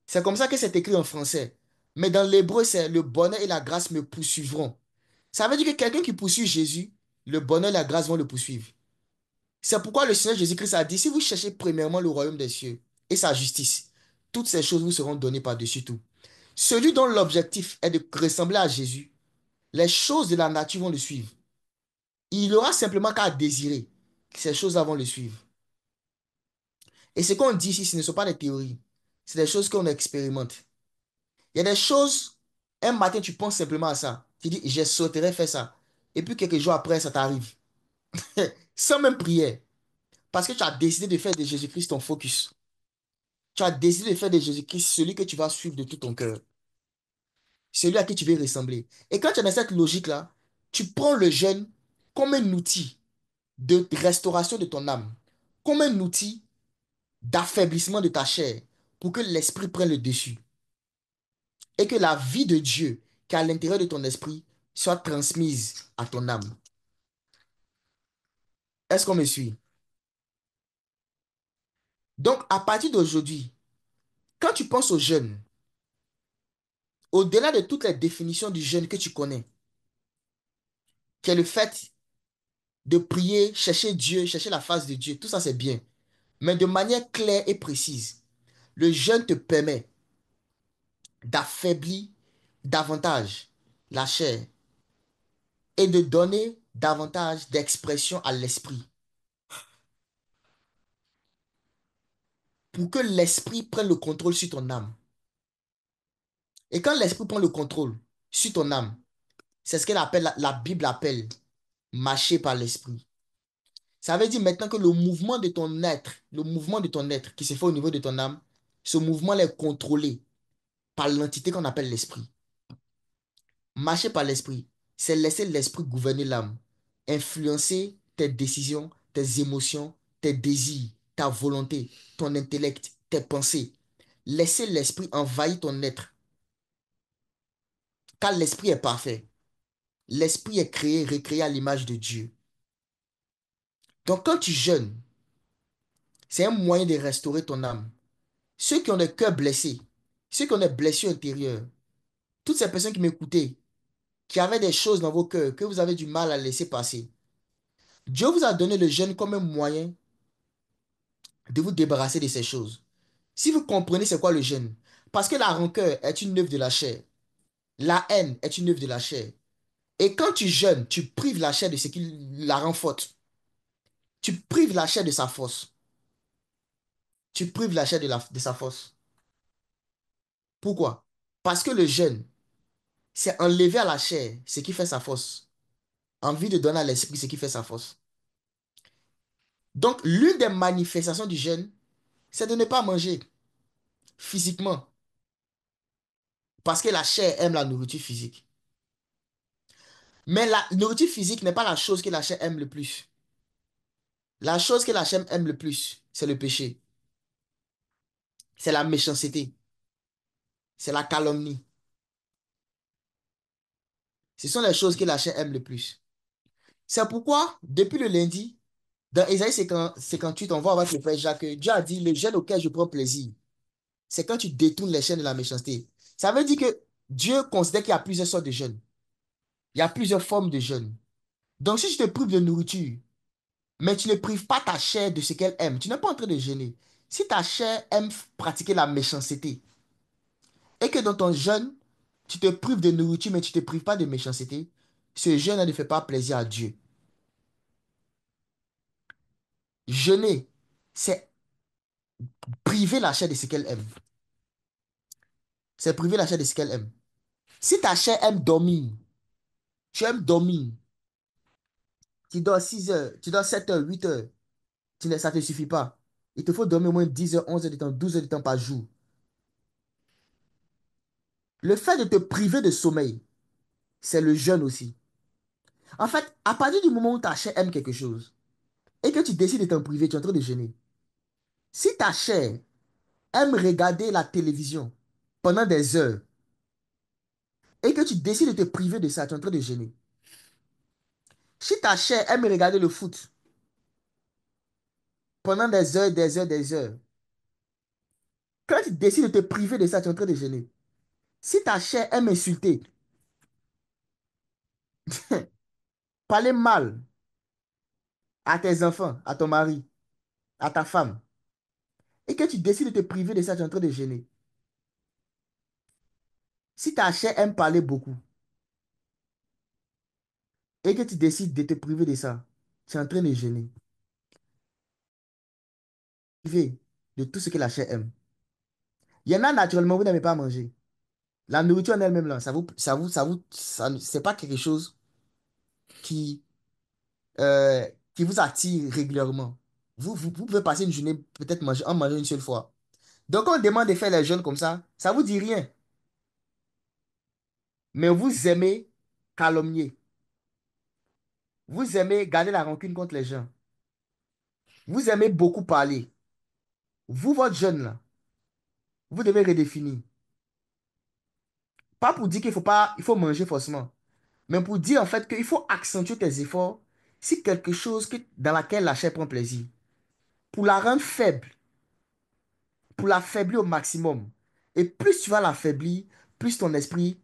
C'est comme ça que c'est écrit en français. Mais dans l'hébreu, c'est le bonheur et la grâce me poursuivront. Ça veut dire que quelqu'un qui poursuit Jésus, le bonheur et la grâce vont le poursuivre. C'est pourquoi le Seigneur Jésus-Christ a dit, si vous cherchez premièrement le royaume des cieux et sa justice, toutes ces choses vous seront données par-dessus tout. Celui dont l'objectif est de ressembler à Jésus, les choses de la nature vont le suivre. Il aura simplement qu'à désirer que ces choses-là vont le suivre. Et ce qu'on dit ici, ce ne sont pas des théories. C'est des choses qu'on expérimente. Il y a des choses, un matin, tu penses simplement à ça. Tu dis, j'ai sauté faire ça. Et puis quelques jours après, ça t'arrive. Sans même prière. Parce que tu as décidé de faire de Jésus-Christ ton focus. Tu as décidé de faire de Jésus-Christ celui que tu vas suivre de tout ton cœur. Celui à qui tu veux ressembler. Et quand tu es dans cette logique-là, tu prends le jeûne comme un outil de restauration de ton âme, comme un outil d'affaiblissement de ta chair, pour que l'esprit prenne le dessus. Et que la vie de Dieu qui est à l'intérieur de ton esprit soit transmise à ton âme. Est-ce qu'on me suit? Donc, à partir d'aujourd'hui, quand tu penses au jeûne, au-delà de toutes les définitions du jeûne que tu connais, qui est le fait de prier, chercher Dieu, chercher la face de Dieu, tout ça c'est bien. Mais de manière claire et précise, le jeûne te permet d'affaiblir davantage la chair et de donner davantage d'expression à l'esprit pour que l'esprit prenne le contrôle sur ton âme. Et quand l'esprit prend le contrôle sur ton âme, c'est ce qu'elle appelle, la Bible appelle marcher par l'esprit. Ça veut dire maintenant que le mouvement de ton être qui se fait au niveau de ton âme, ce mouvement est contrôlé par l'entité qu'on appelle l'esprit. Marcher par l'esprit, c'est laisser l'esprit gouverner l'âme, influencer tes décisions, tes émotions, tes désirs, ta volonté, ton intellect, tes pensées. Laisser l'esprit envahir ton être, car l'esprit est parfait. L'esprit est créé, recréé à l'image de Dieu. Donc quand tu jeûnes, c'est un moyen de restaurer ton âme. Ceux qui ont le cœur blessé, ceux qui ont des blessures intérieures, toutes ces personnes qui m'écoutaient, qui avaient des choses dans vos cœurs que vous avez du mal à laisser passer, Dieu vous a donné le jeûne comme un moyen de vous débarrasser de ces choses. Si vous comprenez c'est quoi le jeûne, parce que la rancœur est une œuvre de la chair, la haine est une œuvre de la chair. Et quand tu jeûnes, tu prives la chair de ce qui la rend forte. Tu prives la chair de sa force. Tu prives la chair de sa force. Pourquoi? Parce que le jeûne, c'est enlever à la chair ce qui fait sa force. Envie de donner à l'esprit ce qui fait sa force. Donc, l'une des manifestations du jeûne, c'est de ne pas manger physiquement. Parce que la chair aime la nourriture physique. Mais la nourriture physique n'est pas la chose que la chair aime le plus. La chose que la chair aime le plus, c'est le péché. C'est la méchanceté. C'est la calomnie. Ce sont les choses que la chair aime le plus. C'est pourquoi, depuis le lundi, dans Ésaïe 58, on va voir avec le frère Jacques, Dieu a dit, le jeûne auquel je prends plaisir, c'est quand tu détournes les chaînes de la méchanceté. Ça veut dire que Dieu considère qu'il y a plusieurs sortes de jeûnes. Il y a plusieurs formes de jeûne. Donc, si tu te prives de nourriture, mais tu ne prives pas ta chair de ce qu'elle aime, tu n'es pas en train de jeûner. Si ta chair aime pratiquer la méchanceté et que dans ton jeûne, tu te prives de nourriture, mais tu ne te prives pas de méchanceté, ce jeûne ne fait pas plaisir à Dieu. Jeûner, c'est priver la chair de ce qu'elle aime. C'est priver la chair de ce qu'elle aime. Si ta chair aime dormir, tu aimes dormir, tu dors 6 heures, tu dors 7 heures, 8 heures, ça ne te suffit pas. Il te faut dormir au moins 10 heures, 11 heures de temps, 12 heures de temps par jour. Le fait de te priver de sommeil, c'est le jeûne aussi. En fait, à partir du moment où ta chair aime quelque chose et que tu décides de t'en priver, tu es en train de jeûner. Si ta chair aime regarder la télévision pendant des heures et que tu décides de te priver de ça, tu es en train de jeûner. Si ta chair aime regarder le foot pendant des heures, des heures, des heures, quand tu décides de te priver de ça, tu es en train de jeûner. Si ta chair aime insulter, parler mal à tes enfants, à ton mari, à ta femme, et que tu décides de te priver de ça, tu es en train de jeûner. Si ta chair aime parler beaucoup et que tu décides de te priver de ça, tu es en train de jeûner. Priver de tout ce que la chair aime. Il y en a naturellement, vous n'aimez pas manger. La nourriture en elle-même, là, c'est pas quelque chose qui, euh, qui vous attire régulièrement. Vous pouvez passer une journée, peut-être en manger une seule fois. Donc, on demande de faire les jeûnes comme ça vous dit rien. Mais vous aimez calomnier. Vous aimez garder la rancune contre les gens. Vous aimez beaucoup parler. Vous, votre jeûne, là, vous devez redéfinir. Pas pour dire qu'il faut pas, il faut manger forcément, mais pour dire en fait qu'il faut accentuer tes efforts si quelque chose dans laquelle la chair prend plaisir. Pour la rendre faible, pour l'affaiblir au maximum. Et plus tu vas l'affaiblir, plus ton esprit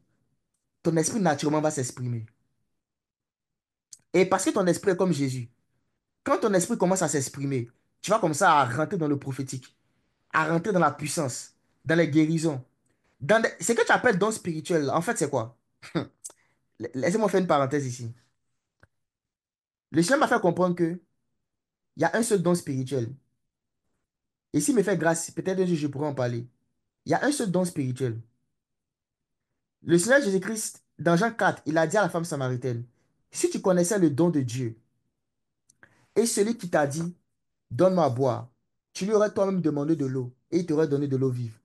naturellement va s'exprimer. Et parce que ton esprit est comme Jésus, quand ton esprit commence à s'exprimer, tu vas comme ça à rentrer dans le prophétique, à rentrer dans la puissance, dans les guérisons. Ce que tu appelles don spirituel, en fait, c'est quoi? Laissez-moi faire une parenthèse ici. Le Seigneur m'a fait comprendre que il y a un seul don spirituel. Et s'il me fait grâce, peut-être un jour je pourrai en parler. Il y a un seul don spirituel. Le Seigneur Jésus-Christ, dans Jean 4, il a dit à la femme samaritaine, si tu connaissais le don de Dieu, et celui qui t'a dit, donne-moi à boire, tu lui aurais toi-même demandé de l'eau, et il t'aurait donné de l'eau vive.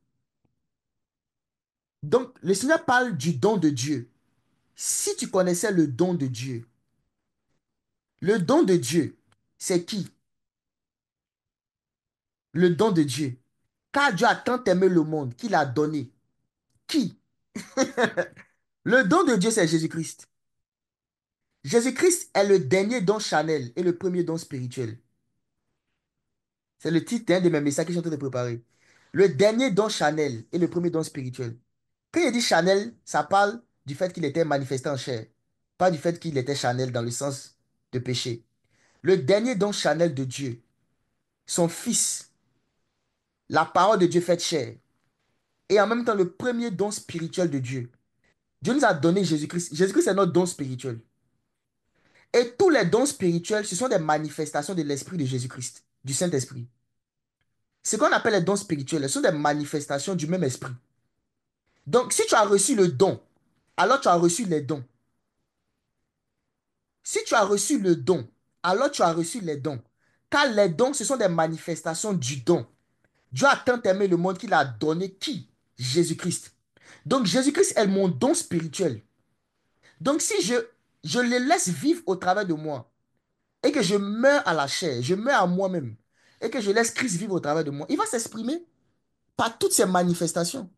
Donc, le Seigneur parle du don de Dieu. Si tu connaissais le don de Dieu, le don de Dieu, c'est qui? Le don de Dieu. Car Dieu a tant aimé le monde qu'il a donné. Qui? Le don de Dieu, c'est Jésus-Christ. Jésus-Christ est le dernier don charnel et le premier don spirituel. C'est le titre d'un de mes messages que je suis en train de préparer. Le dernier don charnel et le premier don spirituel. Quand il dit charnel, ça parle du fait qu'il était manifesté en chair, pas du fait qu'il était charnel dans le sens de péché. Le dernier don charnel de Dieu, son Fils, la parole de Dieu faite chair, et en même temps le premier don spirituel de Dieu. Dieu nous a donné Jésus-Christ. Jésus-Christ est notre don spirituel. Et tous les dons spirituels, ce sont des manifestations de l'esprit de Jésus-Christ, du Saint-Esprit. Ce qu'on appelle les dons spirituels, ce sont des manifestations du même esprit. Donc, si tu as reçu le don, alors tu as reçu les dons. Si tu as reçu le don, alors tu as reçu les dons. Car les dons, ce sont des manifestations du don. Dieu a tant aimé le monde qu'il a donné qui? Jésus-Christ. Donc, Jésus-Christ est mon don spirituel. Donc, si je le laisse vivre au travers de moi, et que je meurs à la chair, je meurs à moi-même, et que je laisse Christ vivre au travers de moi, il va s'exprimer par toutes ces manifestations.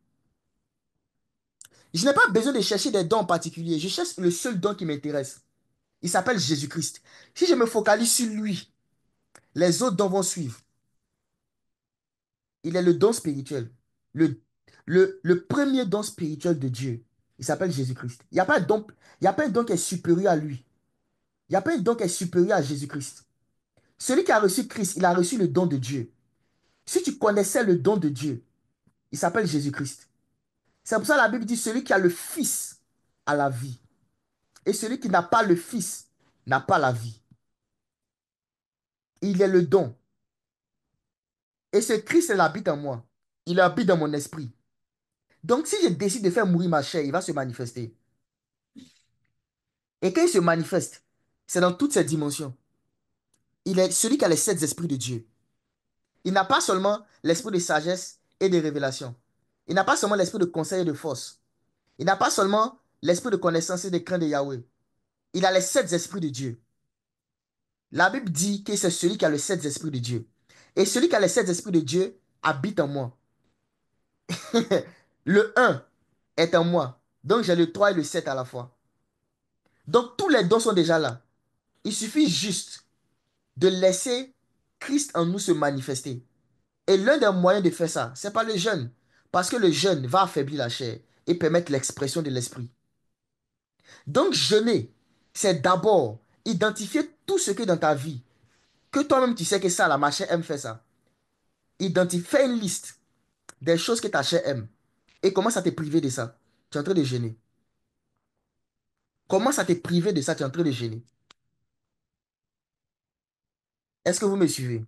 Je n'ai pas besoin de chercher des dons en particulier. Je cherche le seul don qui m'intéresse. Il s'appelle Jésus-Christ. Si je me focalise sur lui, les autres dons vont suivre. Il est le don spirituel. Le, le premier don spirituel de Dieu. Il s'appelle Jésus-Christ. Il y a pas un don qui est supérieur à lui. Il n'y a pas un don qui est supérieur à Jésus-Christ. Celui qui a reçu Christ, il a reçu le don de Dieu. Si tu connaissais le don de Dieu, il s'appelle Jésus-Christ. C'est pour ça que la Bible dit, celui qui a le Fils a la vie. Et celui qui n'a pas le Fils n'a pas la vie. Il est le don. Et ce Christ, il habite en moi. Il habite dans mon esprit. Donc, si je décide de faire mourir ma chair, il va se manifester. Et quand il se manifeste, c'est dans toutes ses dimensions. Il est celui qui a les sept esprits de Dieu. Il n'a pas seulement l'esprit de sagesse et de révélation. Il n'a pas seulement l'esprit de conseil et de force. Il n'a pas seulement l'esprit de connaissance et de crainte de Yahweh. Il a les sept esprits de Dieu. La Bible dit que c'est celui qui a les sept esprits de Dieu. Et celui qui a les sept esprits de Dieu habite en moi. Le un est en moi. Donc j'ai le 3 et le 7 à la fois. Donc tous les dons sont déjà là. Il suffit juste de laisser Christ en nous se manifester. Et l'un des moyens de faire ça, c'est pas le jeûne. Parce que le jeûne va affaiblir la chair et permettre l'expression de l'esprit. Donc jeûner, c'est d'abord identifier tout ce que dans ta vie, que toi-même tu sais que ça, la ma chair aime faire ça. Identifie, fais une liste des choses que ta chair aime et commence à te priver de ça. Tu es en train de jeûner. Commence à te priver de ça, tu es en train de jeûner. Est-ce que vous me suivez?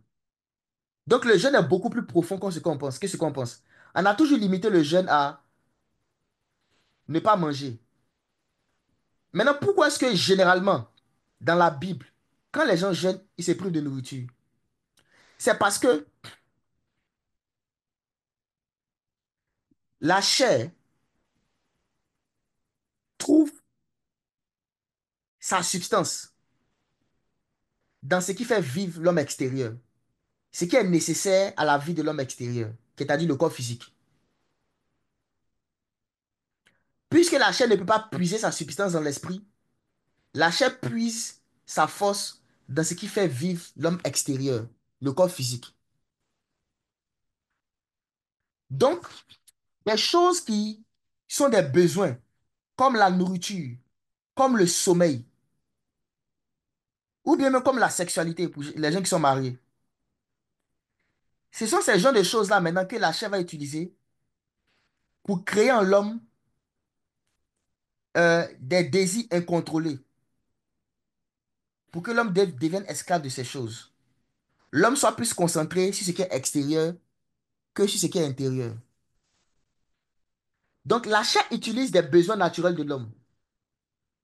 Donc le jeûne est beaucoup plus profond que ce qu'on pense. On a toujours limité le jeûne à ne pas manger. Maintenant, pourquoi est-ce que généralement, dans la Bible, quand les gens jeûnent, ils se privent de nourriture? C'est parce que la chair trouve sa substance dans ce qui fait vivre l'homme extérieur, ce qui est nécessaire à la vie de l'homme extérieur, c'est-à-dire le corps physique. Puisque la chair ne peut pas puiser sa substance dans l'esprit, la chair puise sa force dans ce qui fait vivre l'homme extérieur, le corps physique. Donc, les choses qui sont des besoins, comme la nourriture, comme le sommeil, ou bien même comme la sexualité pour les gens qui sont mariés, ce sont ces genres de choses-là maintenant que la chair va utiliser pour créer en l'homme des désirs incontrôlés, pour que l'homme devienne esclave de ces choses. L'homme soit plus concentré sur ce qui est extérieur que sur ce qui est intérieur. Donc la chair utilise des besoins naturels de l'homme,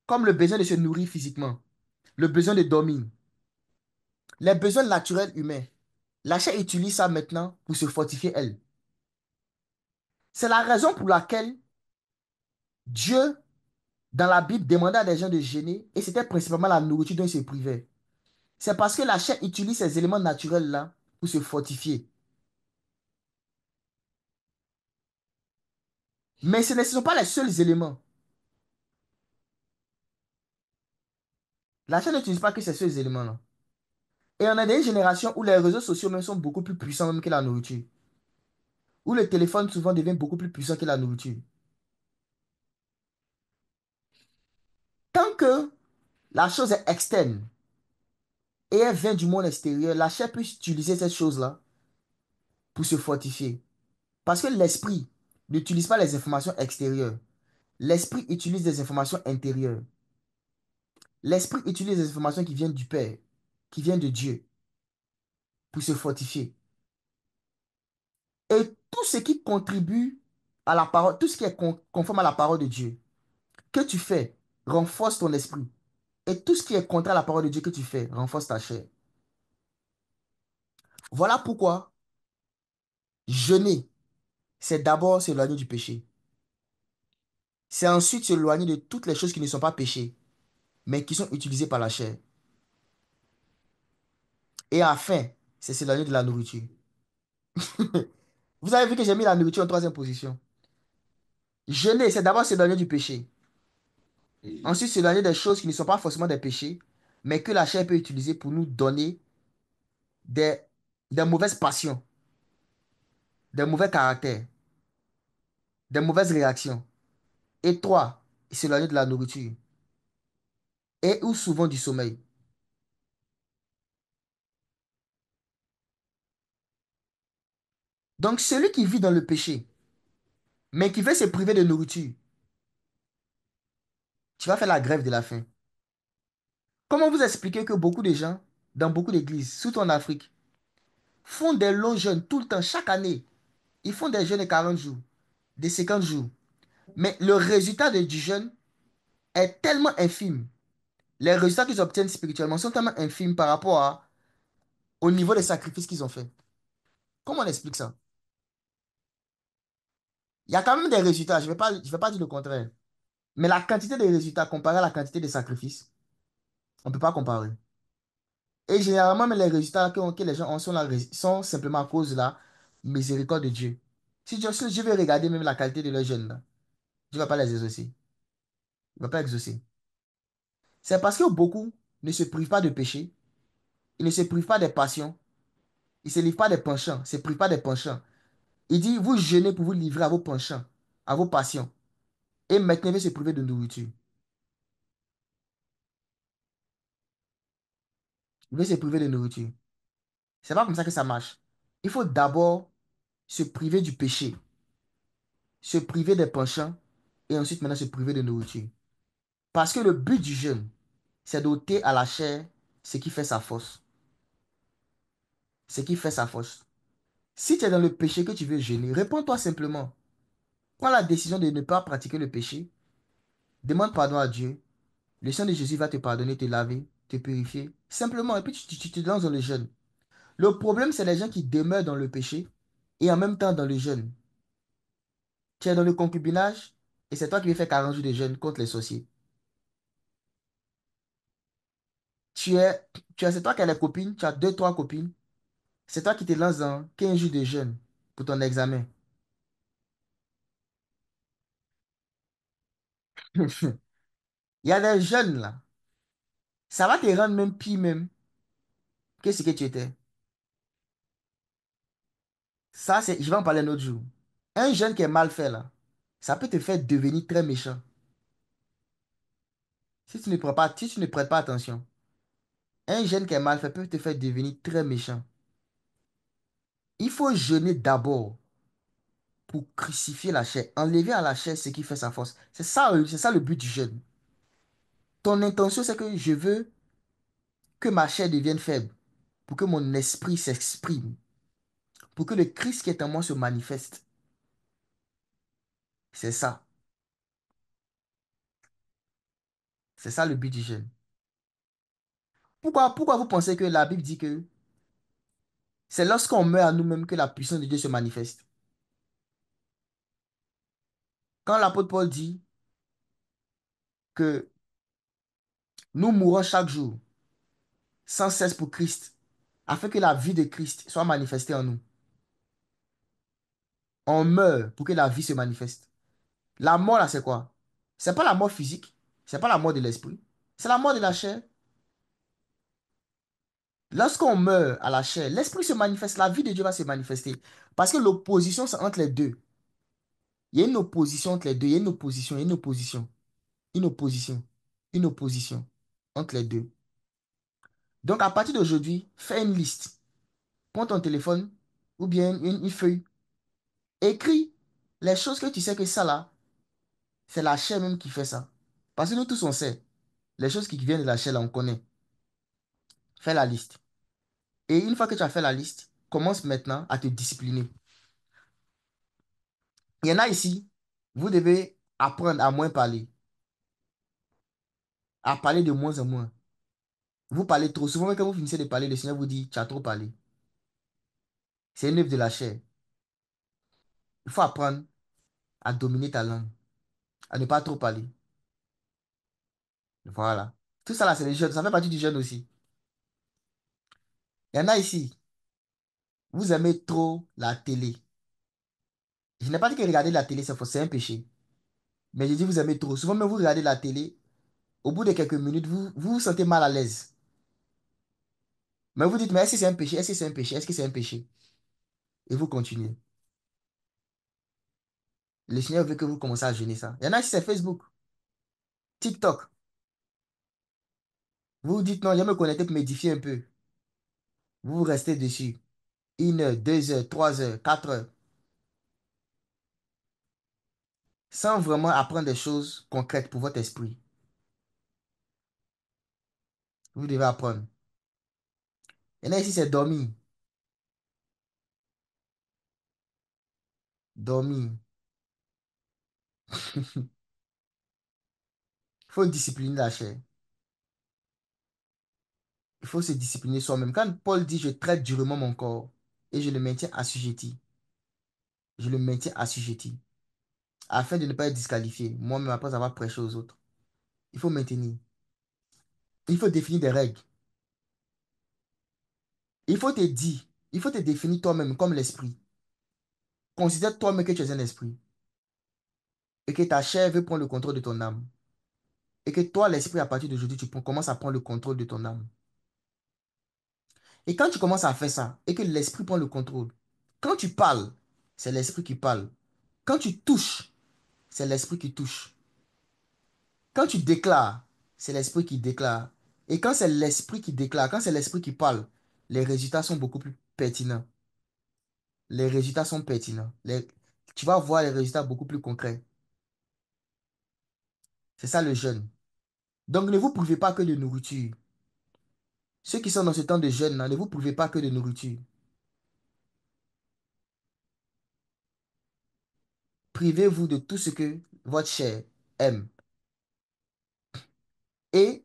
comme le besoin de se nourrir physiquement, le besoin de dormir, les besoins naturels humains. La chair utilise ça maintenant pour se fortifier elle. C'est la raison pour laquelle Dieu, dans la Bible, demandait à des gens de jeûner et c'était principalement la nourriture dont ils se privaient. C'est parce que la chair utilise ces éléments naturels-là pour se fortifier. Mais ce ne sont pas les seuls éléments. La chair n'utilise pas que ces seuls éléments-là. Et on a des générations où les réseaux sociaux même sont beaucoup plus puissants même que la nourriture. Où le téléphone souvent devient beaucoup plus puissant que la nourriture. Tant que la chose est externe et elle vient du monde extérieur, la chair peut utiliser cette chose-là pour se fortifier. Parce que l'esprit n'utilise pas les informations extérieures. L'esprit utilise des informations intérieures. L'esprit utilise des informations qui viennent du Père, qui viennent de Dieu, pour se fortifier. Et tout ce qui contribue à la parole, tout ce qui est conforme à la parole de Dieu, que tu fais, renforce ton esprit. Et tout ce qui est contraire à la parole de Dieu que tu fais, renforce ta chair. Voilà pourquoi jeûner, c'est d'abord s'éloigner du péché. C'est ensuite s'éloigner de toutes les choses qui ne sont pas péchées, mais qui sont utilisées par la chair. Et enfin, c'est s'éloigner de la nourriture. Vous avez vu que j'ai mis la nourriture en troisième position. Jeûner, c'est d'abord s'éloigner du péché. Ensuite, s'éloigner des choses qui ne sont pas forcément des péchés, mais que la chair peut utiliser pour nous donner des, des mauvaises passions, des mauvais caractères, des mauvaises réactions. Et trois, s'éloigner de la nourriture. Et ou souvent du sommeil. Donc, celui qui vit dans le péché, mais qui veut se priver de nourriture, tu vas faire la grève de la faim. Comment vous expliquer que beaucoup de gens, dans beaucoup d'églises, surtout en Afrique, font des longs jeûnes tout le temps, chaque année. Ils font des jeûnes de 40 jours, de 50 jours. Mais le résultat du jeûne est tellement infime. Les résultats qu'ils obtiennent spirituellement sont tellement infimes par rapport au niveau des sacrifices qu'ils ont fait. Comment on explique ça? Il y a quand même des résultats, je vais pas dire le contraire. Mais la quantité des résultats comparée à la quantité des sacrifices, on ne peut pas comparer. Et généralement, mais les résultats que les gens ont sont simplement à cause de la miséricorde de Dieu. Si Dieu veut regarder même la qualité de leur jeûne, là, Dieu ne va pas les exaucer. Il ne va pas exaucer. C'est parce que beaucoup ne se privent pas de péché, ils ne se privent pas des passions, ils ne se livrent pas des penchants, ne se privent pas des penchants. Il dit, vous jeûnez pour vous livrer à vos penchants, à vos passions. Et maintenant, il veut se priver de nourriture. Il veut se priver de nourriture. C'est pas comme ça que ça marche. Il faut d'abord se priver du péché, se priver des penchants, et ensuite maintenant se priver de nourriture. Parce que le but du jeûne, c'est d'ôter à la chair ce qui fait sa force. Ce qui fait sa force. Si tu es dans le péché que tu veux jeûner, réponds-toi simplement. Prends la décision de ne pas pratiquer le péché. Demande pardon à Dieu. Le sang de Jésus va te pardonner, te laver, te purifier. Simplement, et puis tu te lances dans le jeûne. Le problème, c'est les gens qui demeurent dans le péché et en même temps dans le jeûne. Tu es dans le concubinage et c'est toi qui veux faire 40 jours de jeûne contre les sorciers. C'est toi qui as les copines, tu as deux, trois copines. C'est toi qui te lances dans 15 jours de jeûne pour ton examen. Il y a des jeunes là. Ça va te rendre même pire même que ce que tu étais. Ça, je vais en parler un autre jour. Un jeune qui est mal fait là, ça peut te faire devenir très méchant. Si tu ne prêtes pas attention. Un jeune qui est mal fait peut te faire devenir très méchant. Il faut jeûner d'abord pour crucifier la chair, enlever à la chair ce qui fait sa force. C'est ça le but du jeûne. Ton intention, c'est que je veux que ma chair devienne faible, pour que mon esprit s'exprime, pour que le Christ qui est en moi se manifeste. C'est ça. C'est ça le but du jeûne. Pourquoi vous pensez que la Bible dit que c'est lorsqu'on meurt à nous-mêmes que la puissance de Dieu se manifeste? Quand l'apôtre Paul dit que nous mourons chaque jour, sans cesse pour Christ, afin que la vie de Christ soit manifestée en nous. On meurt pour que la vie se manifeste. La mort, là, c'est quoi? C'est pas la mort physique, c'est pas la mort de l'esprit, c'est la mort de la chair. Lorsqu'on meurt à la chair, l'esprit se manifeste, la vie de Dieu va se manifester. Parce que l'opposition, c'est entre les deux. Il y a une opposition entre les deux, il y a une opposition, il y a une opposition, une opposition, une opposition entre les deux. Donc, à partir d'aujourd'hui, fais une liste. Prends ton téléphone ou bien une feuille. Écris les choses que tu sais que ça là, c'est la chair même qui fait ça. Parce que nous tous on sait, les choses qui viennent de la chair là, on connaît. Fais la liste. Et une fois que tu as fait la liste, commence maintenant à te discipliner. Il y en a ici, vous devez apprendre à moins parler, à parler de moins en moins. Vous parlez trop souvent, mais quand vous finissez de parler, le Seigneur vous dit, tu as trop parlé. C'est une œuvre de la chair. Il faut apprendre à dominer ta langue, à ne pas trop parler. Voilà. Tout ça là, c'est les jeunes. Ça fait partie du jeune aussi. Il y en a ici, vous aimez trop la télé. Je n'ai pas dit que regarder la télé, c'est faux, c'est un péché. Mais je dis vous aimez trop. Souvent, même vous regardez la télé, au bout de quelques minutes, vous sentez mal à l'aise. Mais vous dites, mais est-ce que c'est un péché? Est-ce que c'est un péché? Est-ce que c'est un péché? Et vous continuez. Le Seigneur veut que vous commencez à jeûner ça. Il y en a ici, c'est Facebook, TikTok. Vous vous dites, non, je vais me connecter pour m'édifier un peu. Vous restez dessus. 1 heure, 2 heures, 3 heures, 4 heures. Sans vraiment apprendre des choses concrètes pour votre esprit. Vous devez apprendre. Il y en a ici, c'est dormir. Dormir. Il faut discipliner la chair. Il faut se discipliner soi-même. Quand Paul dit, je traite durement mon corps et je le maintiens assujetti, je le maintiens assujetti, afin de ne pas être disqualifié, moi-même après avoir prêché aux autres. Il faut maintenir. Il faut définir des règles. Il faut te dire, il faut te définir toi-même comme l'esprit. Considère toi-même que tu es un esprit et que ta chair veut prendre le contrôle de ton âme. Et que toi, l'esprit, à partir d'aujourd'hui, commences à prendre le contrôle de ton âme. Et quand tu commences à faire ça et que l'esprit prend le contrôle, quand tu parles, c'est l'esprit qui parle. Quand tu touches, c'est l'esprit qui touche. Quand tu déclares, c'est l'esprit qui déclare. Et quand c'est l'esprit qui déclare, quand c'est l'esprit qui parle, les résultats sont beaucoup plus pertinents. Les résultats sont pertinents. Tu vas voir les résultats beaucoup plus concrets. C'est ça le jeûne. Donc ne vous privez pas que de nourriture. Ceux qui sont dans ce temps de jeûne, là, ne vous privez pas que de nourriture. privez-vous de tout ce que votre chair aime. Et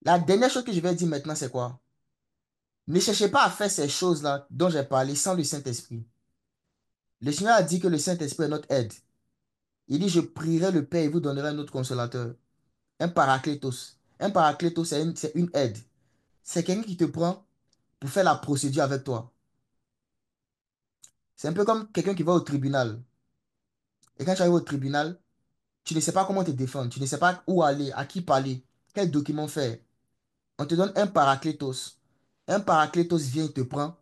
la dernière chose que je vais dire maintenant, c'est quoi? Ne cherchez pas à faire ces choses-là dont j'ai parlé sans le Saint-Esprit. Le Seigneur a dit que le Saint-Esprit est notre aide. Il dit, je prierai le Père et vous donnerai un autre consolateur, un paraclétos. Un paraclétos, c'est une aide. C'est quelqu'un qui te prend pour faire la procédure avec toi. C'est un peu comme quelqu'un qui va au tribunal. Et quand tu arrives au tribunal, tu ne sais pas comment te défendre, tu ne sais pas où aller, à qui parler, quel document faire. On te donne un paraclétos. Un paraclétos vient, il te prend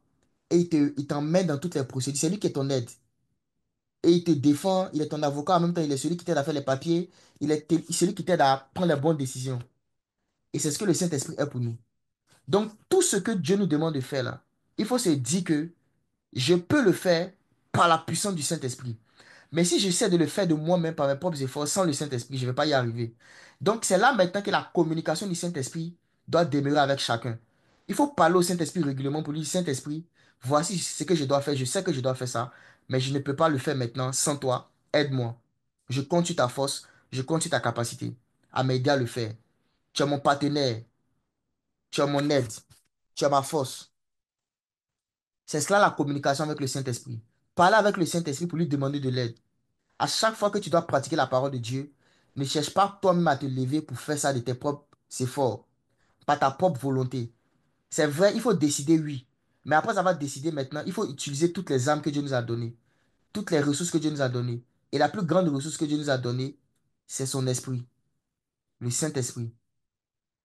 et il t'emmène dans toutes les procédures. C'est lui qui est ton aide. Et il te défend, il est ton avocat, en même temps, il est celui qui t'aide à faire les papiers, celui qui t'aide à prendre les bonnes décisions. Et c'est ce que le Saint-Esprit est pour nous. Donc, tout ce que Dieu nous demande de faire là, il faut se dire que je peux le faire par la puissance du Saint-Esprit. Mais si j'essaie de le faire de moi-même par mes propres efforts, sans le Saint-Esprit, je ne vais pas y arriver. Donc, c'est là maintenant que la communication du Saint-Esprit doit demeurer avec chacun. Il faut parler au Saint-Esprit régulièrement pour lui dire, Saint-Esprit, voici ce que je dois faire. Je sais que je dois faire ça, mais je ne peux pas le faire maintenant sans toi. Aide-moi. Je compte sur ta force, je compte sur ta capacité à m'aider à le faire. Tu es mon partenaire, tu es mon aide, tu es ma force. C'est cela la communication avec le Saint-Esprit. Parler avec le Saint-Esprit pour lui demander de l'aide. À chaque fois que tu dois pratiquer la parole de Dieu, ne cherche pas toi-même à te lever pour faire ça de tes propres efforts, pas ta propre volonté. C'est vrai, il faut décider, oui. Mais après avoir décidé maintenant, il faut utiliser toutes les armes que Dieu nous a données, toutes les ressources que Dieu nous a données. Et la plus grande ressource que Dieu nous a donnée, c'est son esprit, le Saint-Esprit.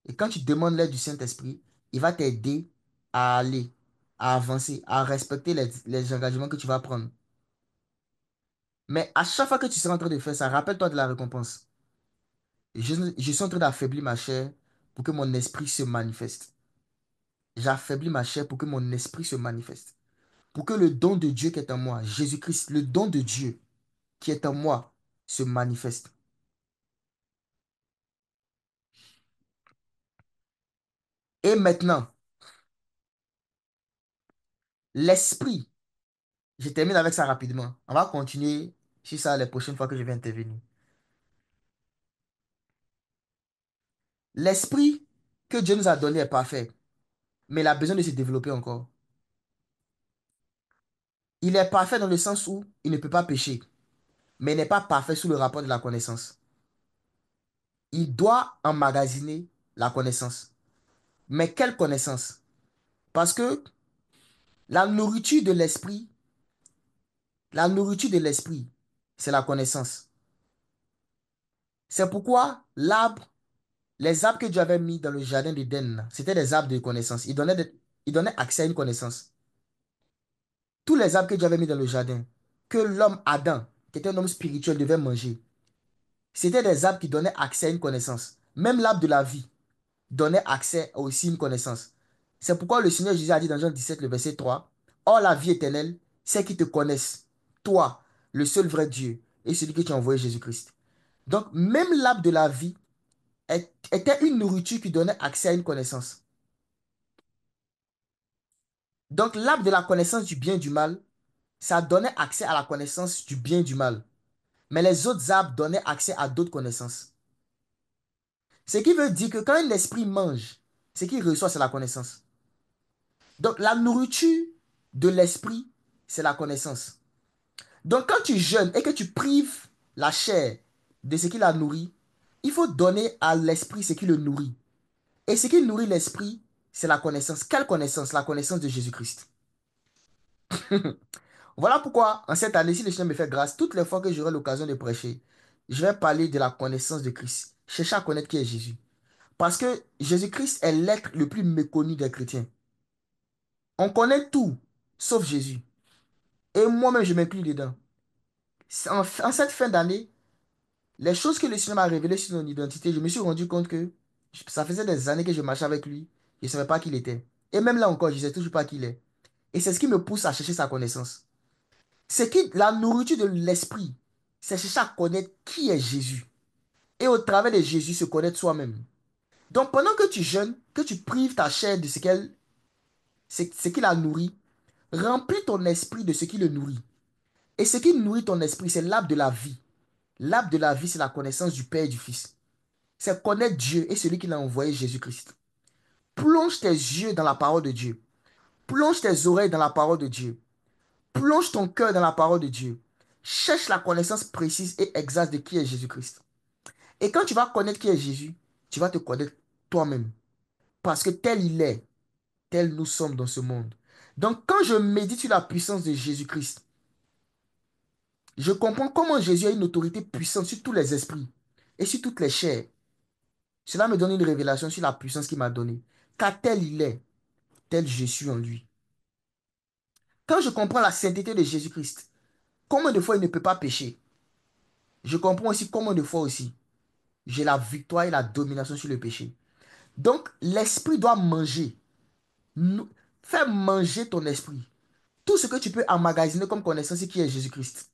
Et quand tu demandes l'aide du Saint-Esprit, il va t'aider à aller, à avancer, à respecter les engagements que tu vas prendre. Mais à chaque fois que tu seras en train de faire ça, rappelle-toi de la récompense. Je suis en train d'affaiblir ma chair pour que mon esprit se manifeste. J'affaiblis ma chair pour que mon esprit se manifeste. Pour que le don de Dieu qui est en moi, Jésus-Christ, le don de Dieu qui est en moi, se manifeste. Et maintenant, l'esprit, je termine avec ça rapidement. On va continuer sur ça les prochaines fois que je vais intervenir. L'esprit que Dieu nous a donné est parfait, mais il a besoin de se développer encore. Il est parfait dans le sens où il ne peut pas pécher, mais il n'est pas parfait sous le rapport de la connaissance. Il doit emmagasiner la connaissance. Mais quelle connaissance? Parce que la nourriture de l'esprit, la nourriture de l'esprit, c'est la connaissance. C'est pourquoi les arbres que Dieu avait mis dans le jardin d'Éden, c'était des arbres de connaissance. Ils donnaient accès à une connaissance. Tous les arbres que Dieu avait mis dans le jardin, que l'homme Adam, qui était un homme spirituel, devait manger, c'était des arbres qui donnaient accès à une connaissance. Même l'arbre de la vie donnait accès aussi à une connaissance. C'est pourquoi le Seigneur Jésus a dit dans Jean 17, le verset 3, or la vie éternelle, c'est qu'ils te connaissent, toi, le seul vrai Dieu, et celui que tu as envoyé Jésus-Christ. Donc, même l'arbre de la vie était une nourriture qui donnait accès à une connaissance. Donc, l'arbre de la connaissance du bien et du mal, ça donnait accès à la connaissance du bien et du mal. Mais les autres arbres donnaient accès à d'autres connaissances. Ce qui veut dire que quand un esprit mange, ce qu'il reçoit, c'est la connaissance. Donc, la nourriture de l'esprit, c'est la connaissance. Donc, quand tu jeûnes et que tu prives la chair de ce qui la nourrit, il faut donner à l'esprit ce qui le nourrit. Et ce qui nourrit l'esprit, c'est la connaissance. Quelle connaissance? La connaissance de Jésus-Christ. Voilà pourquoi, en cette année, si le Seigneur me fait grâce, toutes les fois que j'aurai l'occasion de prêcher, je vais parler de la connaissance de Christ. Chercher à connaître qui est Jésus. Parce que Jésus-Christ est l'être le plus méconnu des chrétiens. On connaît tout, sauf Jésus. Et moi-même, je m'inclus dedans. En cette fin d'année, les choses que le Seigneur m'a révélées sur son identité, je me suis rendu compte que ça faisait des années que je marchais avec lui. Je ne savais pas qui il était. Et même là encore, je ne sais toujours pas qui il est. Et c'est ce qui me pousse à chercher sa connaissance. La nourriture de l'esprit, c'est chercher à connaître qui est Jésus. Et au travers de Jésus, se connaître soi-même. Donc pendant que tu jeûnes, que tu prives ta chair de ce qui la nourrit, remplis ton esprit de ce qui le nourrit. Et ce qui nourrit ton esprit, c'est l'arbre de la vie. L'arbre de la vie, c'est la connaissance du Père et du Fils. C'est connaître Dieu et celui qui l'a envoyé, Jésus-Christ. Plonge tes yeux dans la parole de Dieu. Plonge tes oreilles dans la parole de Dieu. Plonge ton cœur dans la parole de Dieu. Cherche la connaissance précise et exacte de qui est Jésus-Christ. Et quand tu vas connaître qui est Jésus, tu vas te connaître toi-même. Parce que tel il est, tel nous sommes dans ce monde. Donc quand je médite sur la puissance de Jésus-Christ, je comprends comment Jésus a une autorité puissante sur tous les esprits et sur toutes les chairs. Cela me donne une révélation sur la puissance qu'il m'a donnée. Car tel il est, tel je suis en lui. Quand je comprends la sainteté de Jésus-Christ, combien de fois il ne peut pas pécher, je comprends aussi combien de fois aussi j'ai la victoire et la domination sur le péché. Donc, l'esprit doit manger. Nou- Fais manger ton esprit. Tout ce que tu peux emmagasiner comme connaissance qui est Jésus-Christ.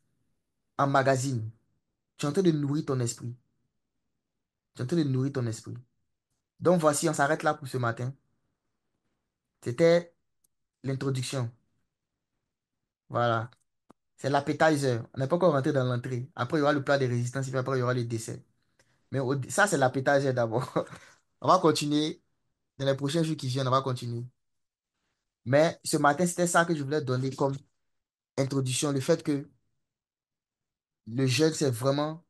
Emmagasine. Tu es en train de nourrir ton esprit. Tu es en train de nourrir ton esprit. Donc, voici, on s'arrête là pour ce matin. C'était l'introduction. Voilà. C'est l'appetizer. On n'est pas encore rentré dans l'entrée. Après, il y aura le plat de résistance et puis après, il y aura les desserts. Mais ça, c'est l'appetizer d'abord. On va continuer. Dans les prochains jours qui viennent, on va continuer. Mais ce matin, c'était ça que je voulais donner comme introduction. Le fait que le jeûne, c'est vraiment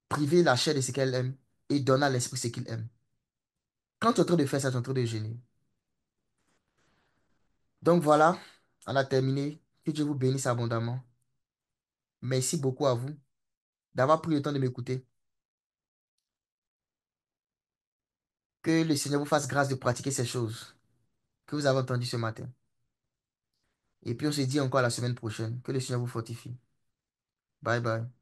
priver la chair de ce qu'elle aime et donner à l'esprit ce qu'il aime. Quand tu es en train de faire ça, tu es en train de jeûner. Donc voilà, on a terminé. Que Dieu vous bénisse abondamment. Merci beaucoup à vous d'avoir pris le temps de m'écouter. Que le Seigneur vous fasse grâce de pratiquer ces choses que vous avez entendues ce matin. Et puis on se dit encore la semaine prochaine. Que le Seigneur vous fortifie. Bye bye.